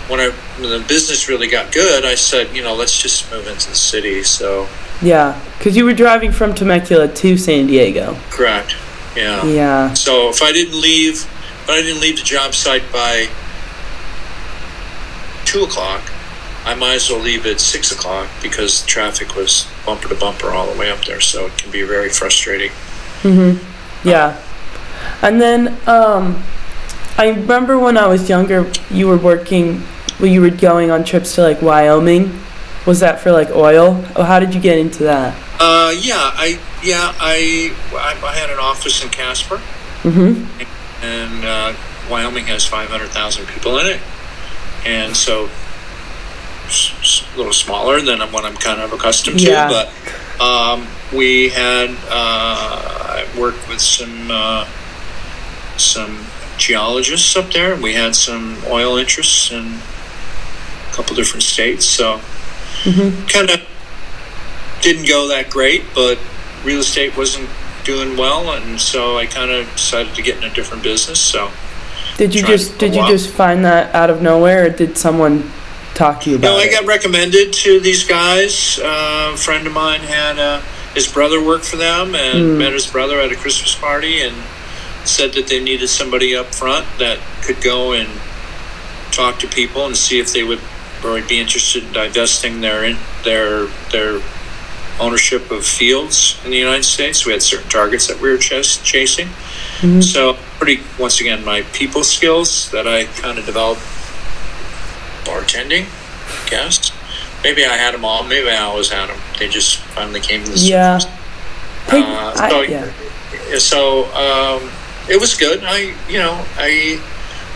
when the business really got good, I said, let's just move into the city. So yeah, because you were driving from Temecula to San Diego. Correct. Yeah. Yeah. So if I didn't leave the job site by 2:00, I might as well leave at 6:00 because traffic was bumper to bumper all the way up there. So it can be very frustrating. Yeah. And then I remember when I was younger, you were going on trips to like Wyoming. Was that for like oil? How did you get into that? I had an office in Casper, and Wyoming has 500,000 people in it, and so a little smaller than what I'm kind of accustomed to. But we had I worked with some geologists up there, and we had some oil interests in a couple different states. So kind of didn't go that great, but real estate wasn't doing well, and so I kind of decided to get in a different business. So did you just find that out of nowhere, or did someone talk to you about it? No, I got recommended to these guys. A friend of mine had his brother worked for them, and met his brother at a Christmas party, and said that they needed somebody up front that could go and talk to people and see if they would be interested in divesting their ownership of fields in the United States. We had certain targets that we were chasing. So once again, my people skills that I kind of developed bartending, I guess. Maybe I had them all. Maybe I always had them. They just finally came to the surface. So it was good. I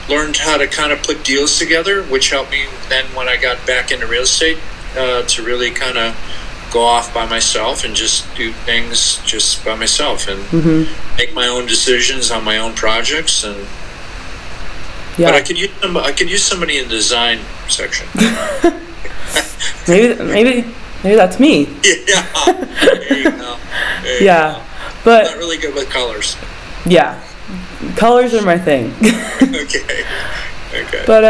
learned how to kind of put deals together, which helped me then when I got back into real estate to really kind of go off by myself and just do things just by myself and make my own decisions on my own projects. And but I could use somebody in the design section. maybe maybe that's me. Yeah. There you go. There you Yeah, go. but Not really good with colors. yeah, colors are my thing. Okay. Okay. But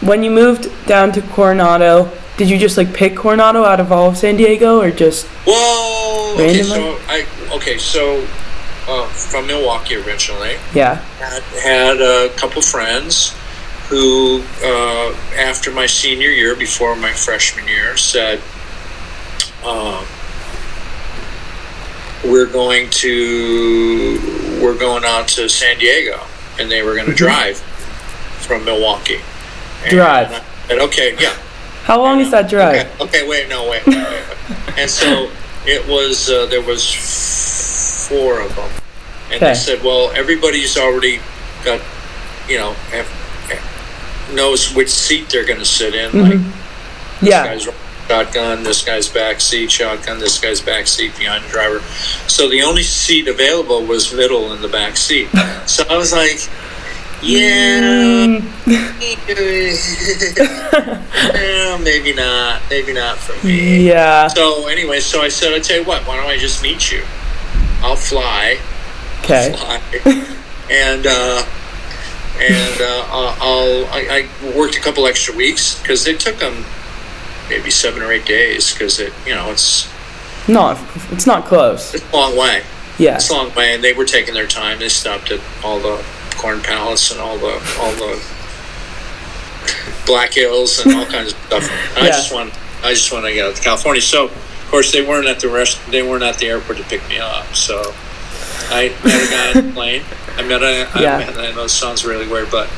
when you moved down to Coronado, did you just like pick Coronado out of all of San Diego, or just randomly? So from Milwaukee originally. Yeah. Had a couple friends who, after my senior year, before my freshman year, said, we're going out to San Diego, and they were going to drive from Milwaukee. And Drive. I said, okay, yeah. How long is that drive? Okay, wait. And so it was, there was 4 of them. And they said, well, everybody's already got, knows which seat they're going to sit in. Like, this guy's shotgun, this guy's back seat, shotgun, this guy's back seat behind the driver. So the only seat available was middle in the back seat. So I was like, yeah, maybe not for me. Yeah. So anyway, so I said, I tell you what, why don't I just meet you? I'll fly. Okay. And I worked a couple extra weeks because it took them maybe 7 or 8 days because it's not close. It's a long way. Yeah. It's a long way, and they were taking their time. They stopped at all the Corn Palace and all the Black Hills and all kinds of stuff. And I just want to get out to California. So of course they weren't at the airport to pick me up. So I met a guy on the plane. I know it sounds really weird, but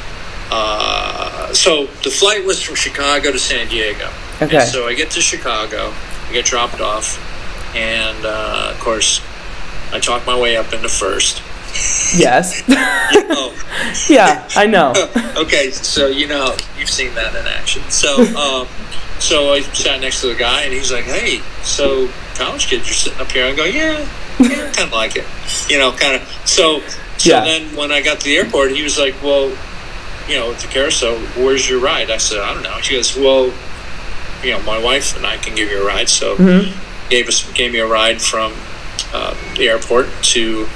so the flight was from Chicago to San Diego. Okay. And so I get to Chicago, I get dropped off, and of course I talk my way up into first. Yes. Yeah, I know. Okay, so you've seen that in action. So so I sat next to the guy, and he's like, "Hey, so college kids are sitting up here." I go, "Yeah, kind of like it, kind of." So then when I got to the airport, he was like, "Well, at the carousel, where's your ride?" I said, "I don't know." She goes, "Well, my wife and I can give you a ride." So gave me a ride from the airport to.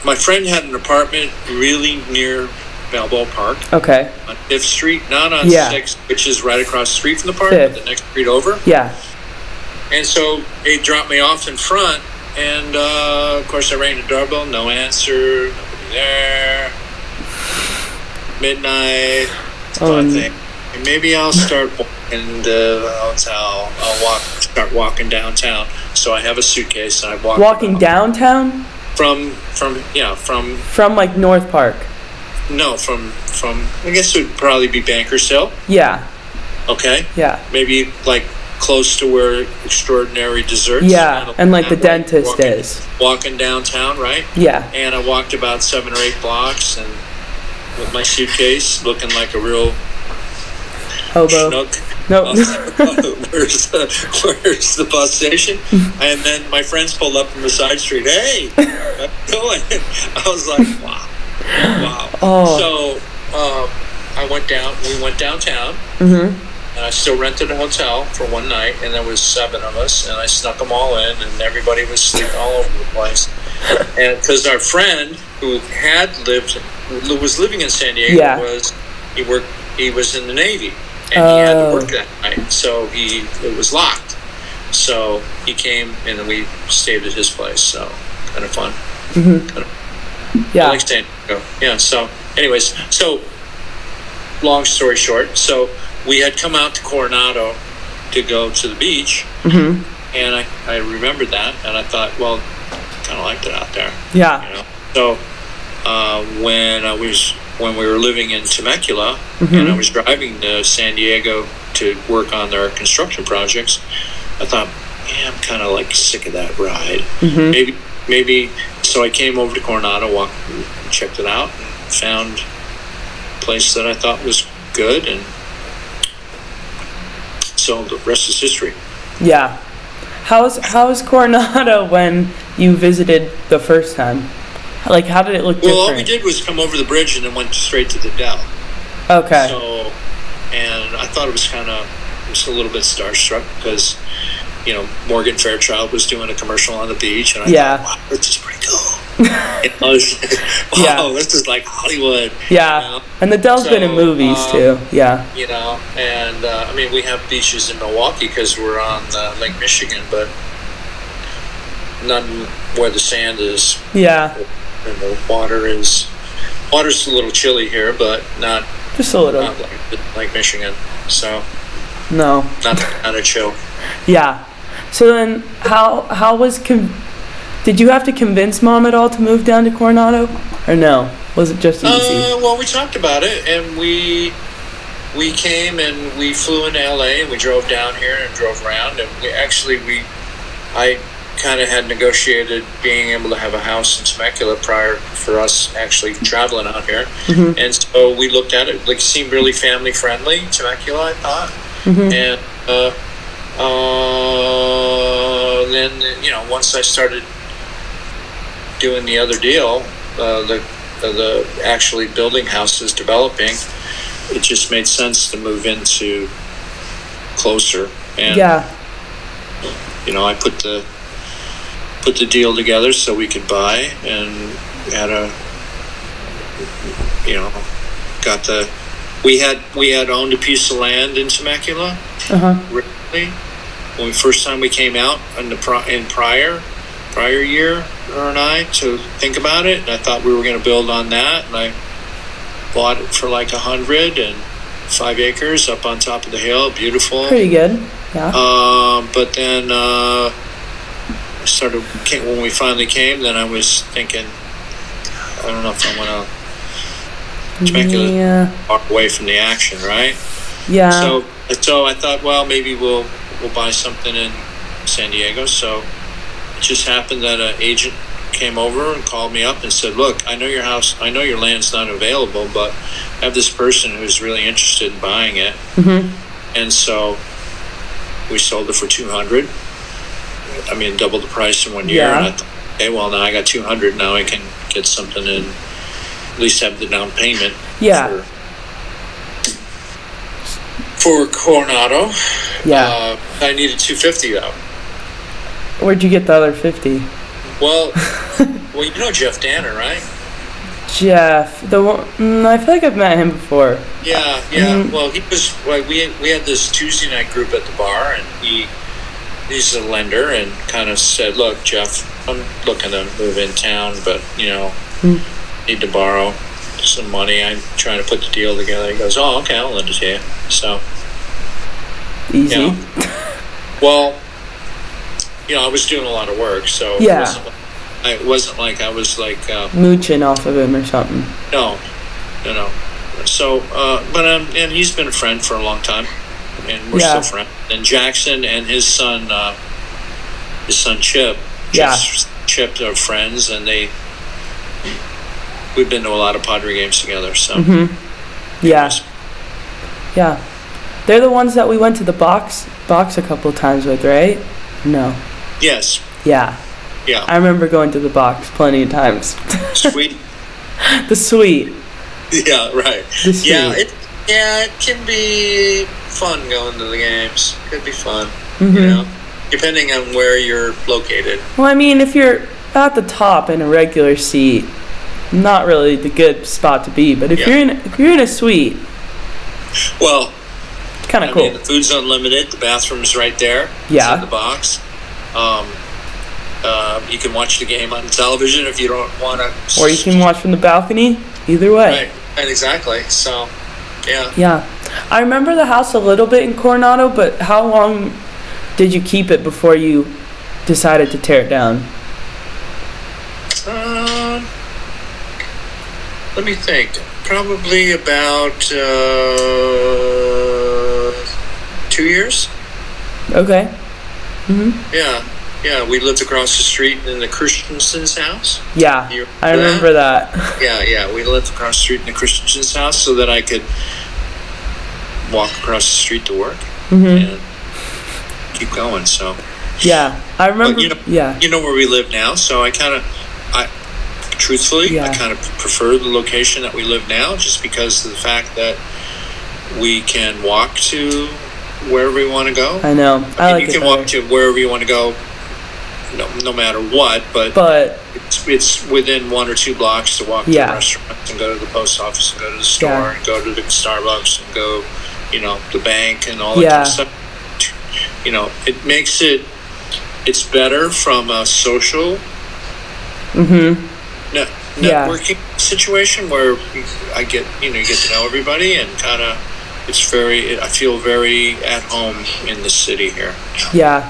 My friend had an apartment really near Balboa Park. Okay. On 5th Street, not on 6th, which is right across the street from the park, but the next street over. Yeah. And so they dropped me off in front, and of course I rang the doorbell, no answer, nobody there. Midnight. So I think maybe I'll start walking to the hotel. I'll start walking downtown. So I have a suitcase, and I walk. Walking downtown? From like North Park. No, from I guess it would probably be Bankers Hill. Yeah. Okay. Yeah. Maybe like close to where Extraordinary Desserts. Yeah, and like the dentist is. Walking downtown, right? Yeah. And I walked about 7 or 8 blocks, and with my suitcase, looking like a real hobo. Schnook. Nope. Where's the bus station? And then my friends pulled up from the side street. Hey, how's it going? I was like, wow. Oh. So we went downtown. And I still rented a hotel for one night, and there was 7 of us, and I snuck them all in, and everybody was sleeping all over the place. And because our friend who was living in San Diego he was in the Navy. And he had to work that night, so it was locked. So he came, and we stayed at his place. So kind of fun. Yeah. I like San Diego. Yeah. So, anyways, long story short, so we had come out to Coronado to go to the beach, and I remembered that, and I thought, well, kind of liked it out there. Yeah. So when we were living in Temecula, and I was driving to San Diego to work on their construction projects, I thought, yeah, I'm kind of like sick of that ride. Maybe. So I came over to Coronado, checked it out, and found a place that I thought was good, and so the rest is history. Yeah. How was Coronado when you visited the first time? Like, how did it look different? Well, all we did was come over the bridge and then went straight to the Dell. Okay. So, and I thought it was kind of was a little bit starstruck because, Morgan Fairchild was doing a commercial on the beach, and I thought, wow, this is pretty cool. I was wow, this is like Hollywood. Yeah, and Adele's been in movies too. Yeah. And we have beaches in Milwaukee because we're on Lake Michigan, but none where the sand is. Yeah. And the water's a little chilly here, but not just a little. Not like Michigan, so no, not kind of chill. Yeah. So then, how was did you have to convince Mom at all to move down to Coronado, or no? Was it just easy? Well, we talked about it, and we came and we flew into LA and we drove down here and drove around, and I kind of had negotiated being able to have a house in Temecula prior for us actually traveling out here. Mm-hmm. And so we looked at it, it seemed really family friendly, Temecula, I thought. Mm-hmm. And then, once I started doing the other deal, the actually building houses, developing, it just made sense to move into closer. And, I put the deal together so we could buy, and we had owned a piece of land in Temecula. Really, when first time we came out in prior year, her and I, to think about it, and I thought we were going to build on that, and I bought it for like 105 acres up on top of the hill, beautiful, pretty good. Yeah. But then when we finally came, then I was thinking, I don't know if I want to Temecula far away from the action, right? Yeah. So I thought, well, maybe we'll buy something in San Diego. So it just happened that an agent came over and called me up and said, look, I know your land's not available, but I have this person who's really interested in buying it. Mm-hmm. And so we sold it for $200. Double the price in 1 year. Yeah. And I thought, okay, well, now I got $200. Now I can get something in, at least have the down payment. Yeah. For Coronado. Yeah. I needed $250 though. Where'd you get the other 50? Well, you know Jeff Danner, right? Jeff, the one, I feel like I've met him before. Yeah. Well, he was like we had this Tuesday night group at the bar, and he's a lender, and kind of said, look, Jeff, I'm looking to move in town, but need to borrow some money. I'm trying to put the deal together. He goes, oh, okay, I'll lend it to you. So easy. Well, I was doing a lot of work, so it wasn't like I was like mooching off of him or something. No. So, and he's been a friend for a long time, and we're still friends. And Jackson and his son Chip, Chip are friends, and we've been to a lot of Padre games together. So, yeah, they're the ones that we went to the box a couple of times with, right? No. Yes. Yeah. I remember going to the box plenty of times. Sweet. The suite. Yeah, right. The suite. It can be fun going to the games. Could be fun, depending on where you're located. Well, if you're at the top in a regular seat, not really the good spot to be. But if you're in a suite, well, it's kind of cool. The food's unlimited. The bathroom's right there. Yeah. It's in the box. You can watch the game on television if you don't want to. Or you can watch from the balcony. Either way. Right, exactly. So, yeah. Yeah. I remember the house a little bit in Coronado, but how long did you keep it before you decided to tear it down? Let me think. Probably about 2 years. Okay. Mm-hmm. Yeah, we lived across the street in the Christensen's house. Yeah, I remember that. Yeah, we lived across the street in the Christensen's house so that I could walk across the street to work and keep going. So yeah, I remember. But, you know where we live now, so I kind of prefer the location that we live now, just because of the fact that we can walk to wherever you want to go. I know. I like you it can better. walk to wherever you want to go, no matter what. But it's within 1 or 2 blocks to walk to the restaurant and go to the post office and go to the store and go to the Starbucks and go, the bank and all that kind of stuff. It makes it's better from a social networking situation where I get, you get to know everybody and kind of, I feel very at home in the city here. Yeah.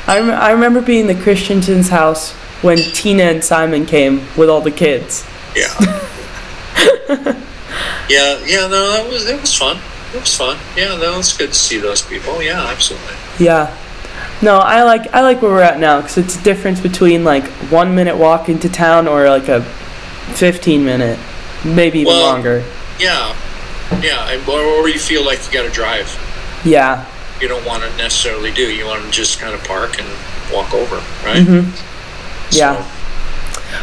I remember being the Christensen's house when Tina and Simon came with all the kids. Yeah. No, it was fun. It was fun. Yeah, no, it's good to see those people. Yeah, absolutely. Yeah. No, I like where we're at now because it's a difference between like 1 minute walk into town or like a 15-minute, maybe even longer. Yeah, or you feel like you got to drive. Yeah. You don't want to necessarily do. You want to just kind of park and walk over, right? Mm-hmm. Yeah.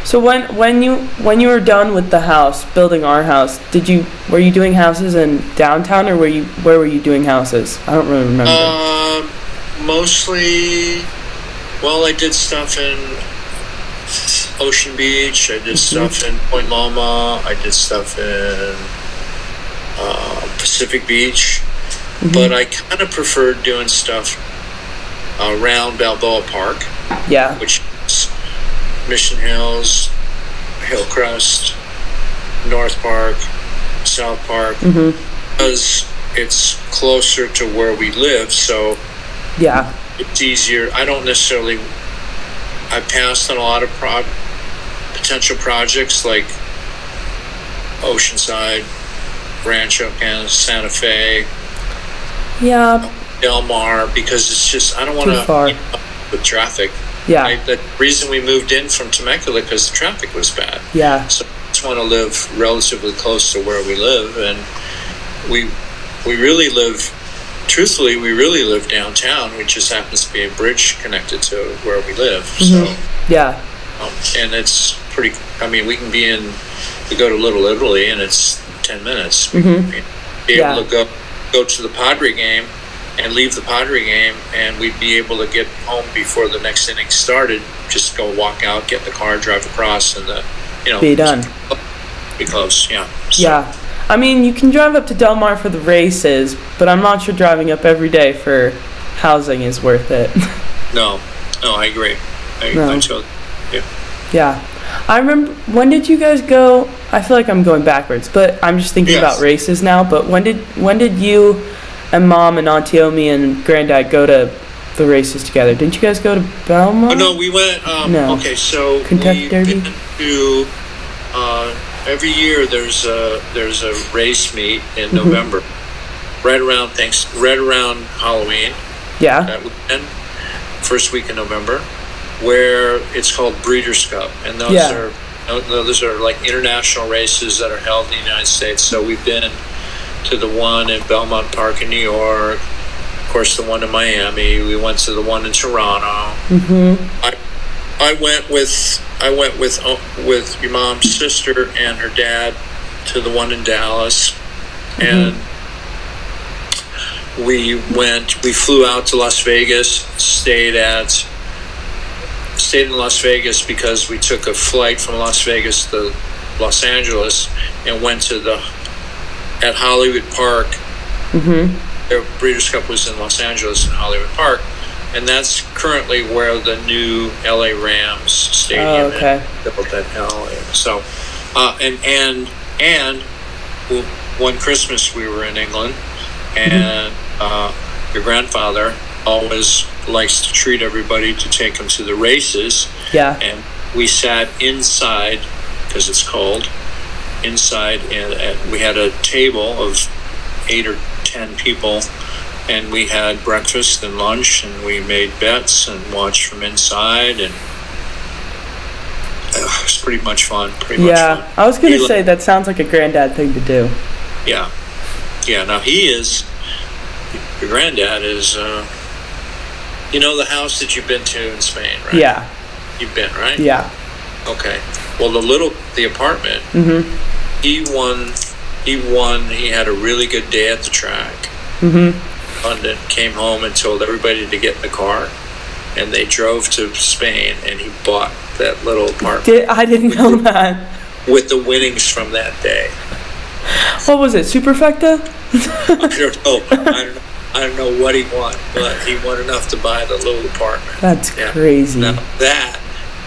So when you were done with the house, building our house, were you doing houses in downtown or where were you doing houses? I don't really remember. Mostly, I did stuff in Ocean Beach. I did stuff in Point Loma. I did stuff in Pacific Beach. But I kind of preferred doing stuff around Balboa Park. Yeah. Which is Mission Hills, Hillcrest, North Park, South Park. Because it's closer to where we live, so it's easier. I passed on a lot of potential projects like Oceanside, Rancho and Santa Fe, Del Mar, because it's just, I don't want to with traffic. Yeah. The reason we moved in from Temecula because the traffic was bad. Yeah. So I just want to live relatively close to where we live, and we really live. Truthfully, we really live downtown, which just happens to be a bridge connected to where we live. So and it's pretty. I mean, we go to Little Italy, and it's 10 minutes. We can be able to go to the Padre game and leave the Padre game, and we'd be able to get home before the next inning started. Just go walk out, get in the car, drive across, and be done. Be close, yeah. So. Yeah. I mean, you can drive up to Del Mar for the races, but I'm not sure driving up every day for housing is worth it. No, I agree. I totally, yeah. I remember, when did you guys go? I feel like I'm going backwards, but I'm just thinking about races now. But when did you and Mom and Auntie Omi and Granddad go to the races together? Didn't you guys go to Belmont? Oh, no, we went. Okay, so Kentucky Derby. Been to. Every year there's a race meet in November, right around Halloween. Yeah. That weekend, first week in November, where it's called Breeders' Cup, and those are like international races that are held in the United States. So we've been to the one in Belmont Park in New York, of course the one in Miami. We went to the one in Toronto. I went with your mom's sister and her dad to the one in Dallas, and we flew out to Las Vegas, stayed in Las Vegas because we took a flight from Las Vegas to Los Angeles and went at Hollywood Park. Their Breeders' Cup was in Los Angeles in Hollywood Park. And that's currently where the new LA Rams stadium is built at LA. So, and one Christmas we were in England, and your grandfather always likes to treat everybody to take them to the races. Yeah. And we sat inside because it's cold. Inside, and we had a table of 8 or 10 people. And we had breakfast and lunch, and we made bets and watched from inside, and it was pretty much fun. I was going to say that sounds like a granddad thing to do. Yeah. Now your granddad is, the house that you've been to in Spain, right? Yeah. You've been, right? Yeah. Okay. Well, the apartment. He won. He had a really good day at the track. London, came home and told everybody to get in the car, and they drove to Spain, and he bought that little apartment. I didn't know that. With the winnings from that day. What was it, Superfecta? I don't know what he won, but he won enough to buy the little apartment. That's crazy. Now that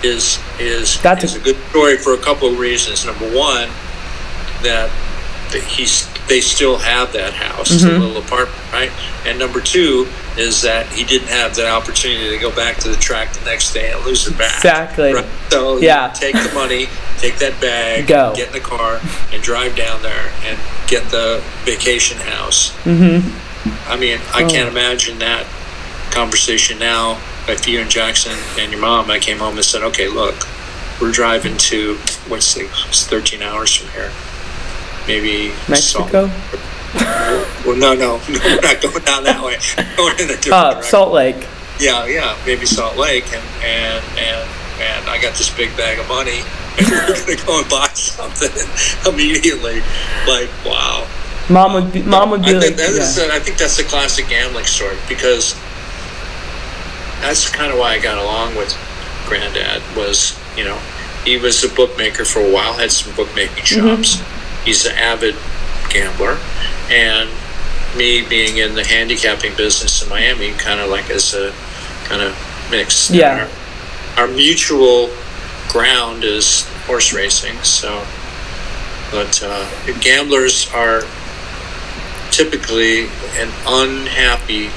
is a good story for a couple of reasons. Number one, that they still have that house, the little apartment, right? And number two is that he didn't have the opportunity to go back to the track the next day and lose it back. Exactly. Right? So take the money, take that bag, get in the car, and drive down there and get the vacation house. I mean, I can't imagine that conversation now. If you and Jackson and your mom, I came home and said, okay, look, we're driving to, it's 13 hours from here. Maybe Mexico? Well, no, we're not going down that way. We're going in a different direction. Salt Lake. Yeah, maybe Salt Lake, and I got this big bag of money, and we're going to go and buy something immediately. Like, wow. Mom would be like, I think that's a classic gambling story, because that's kind of why I got along with Granddad. Was, he was a bookmaker for a while, had some bookmaking shops. He's an avid gambler, and me being in the handicapping business in Miami, kind of like as a kind of mix. Yeah. Our mutual ground is horse racing. So, but gamblers are typically an unhappy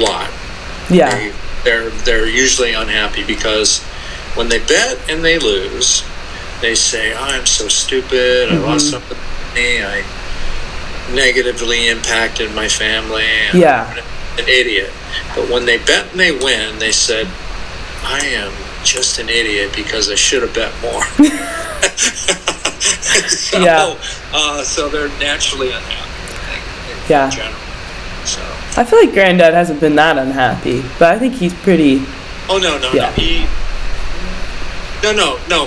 lot. Yeah. They're usually unhappy because when they bet and they lose, they say, oh, I'm so stupid, I lost something, I negatively impacted my family, I'm an idiot. But when they bet and they win, they said, I am just an idiot because I should have bet more. So they're naturally unhappy in general. So I feel like Granddad hasn't been that unhappy, but I think he's pretty... Oh, no.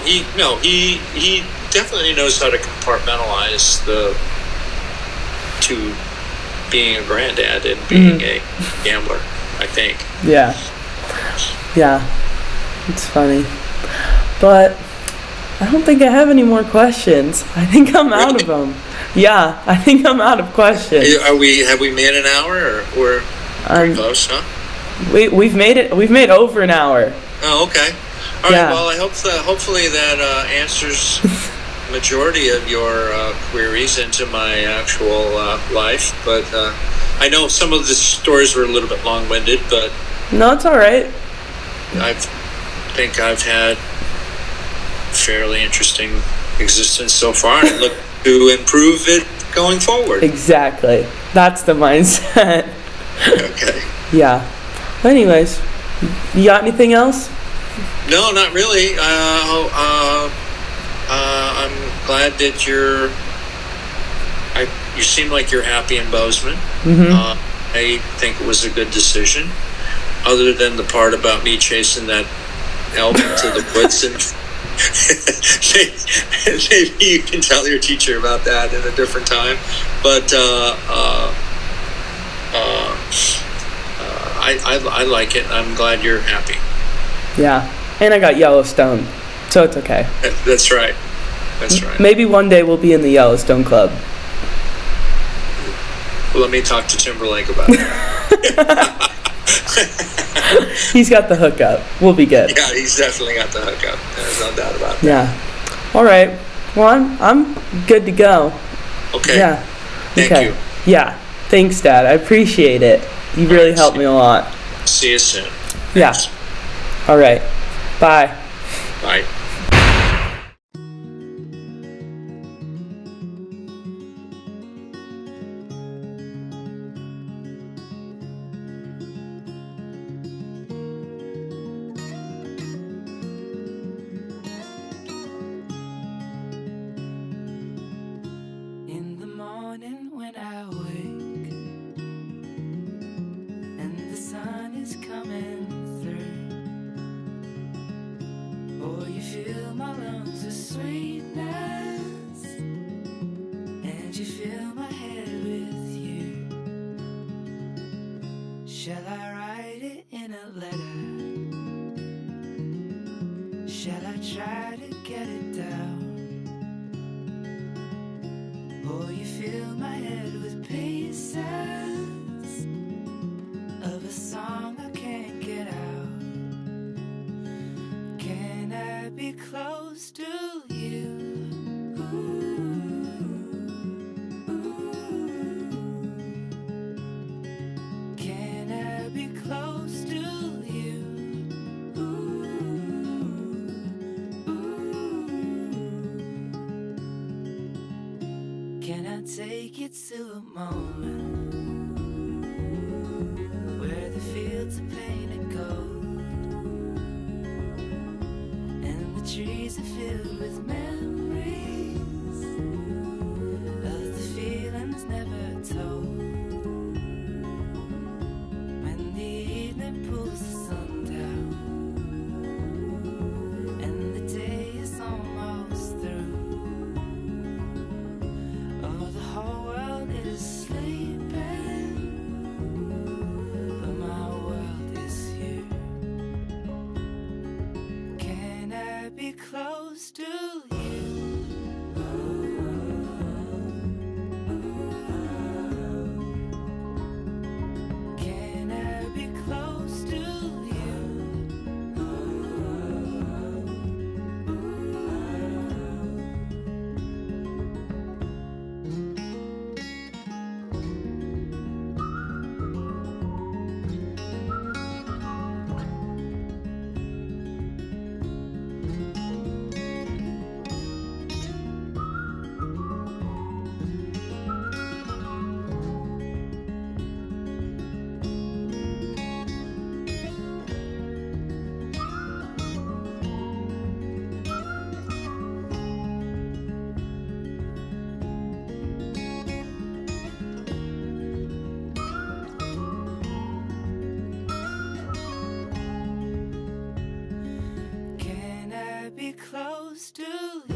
He definitely knows how to compartmentalize to being a granddad and being a gambler, I think. Yeah, it's funny, but I don't think I have any more questions. I think I'm out of them. Yeah, I think I'm out of questions. Have we made an hour, or we're pretty close, huh? We've made over an hour. Oh, okay. All right. Well, I hope hopefully that answers the majority of your queries into my actual life. But I know some of the stories were a little bit long-winded, but no, it's all right. I think I've had a fairly interesting existence so far, and look to improve it going forward. Exactly. That's the mindset. Okay. Yeah. Anyways, you got anything else? No, not really. I'm glad that you seem like you're happy in Bozeman. I think it was a good decision, other than the part about me chasing that elk into the woods. And maybe you can tell your teacher about that at a different time. But I like it. I'm glad you're happy. Yeah, and I got Yellowstone, so it's okay. That's right. Maybe one day we'll be in the Yellowstone Club. Well, let me talk to Timberlake about it. He's got the hookup. We'll be good. Yeah, he's definitely got the hookup. There's no doubt about that. Yeah. All right. Well, I'm good to go. Okay. Yeah. Thank you. Yeah. Thanks, Dad. I appreciate it. You really helped me a lot. See you soon. Yeah. Thanks. All right. Bye. Bye. In the morning when I wake and the sun is coming through, oh, you fill my lungs with sweetness and you fill my head with you. Shall I try to get it down? Or you fill my head with pieces of a song I can't get out? Can I be close to you? Can I be close to you? Can I take you to a moment where the fields are painted gold and the trees are filled with memories of the feelings never told? When the evening pulls the sun down and the day is almost through, the whole world is sleeping, but my world is here. Can I be close to you? Can I be close to you? Can I be close to you?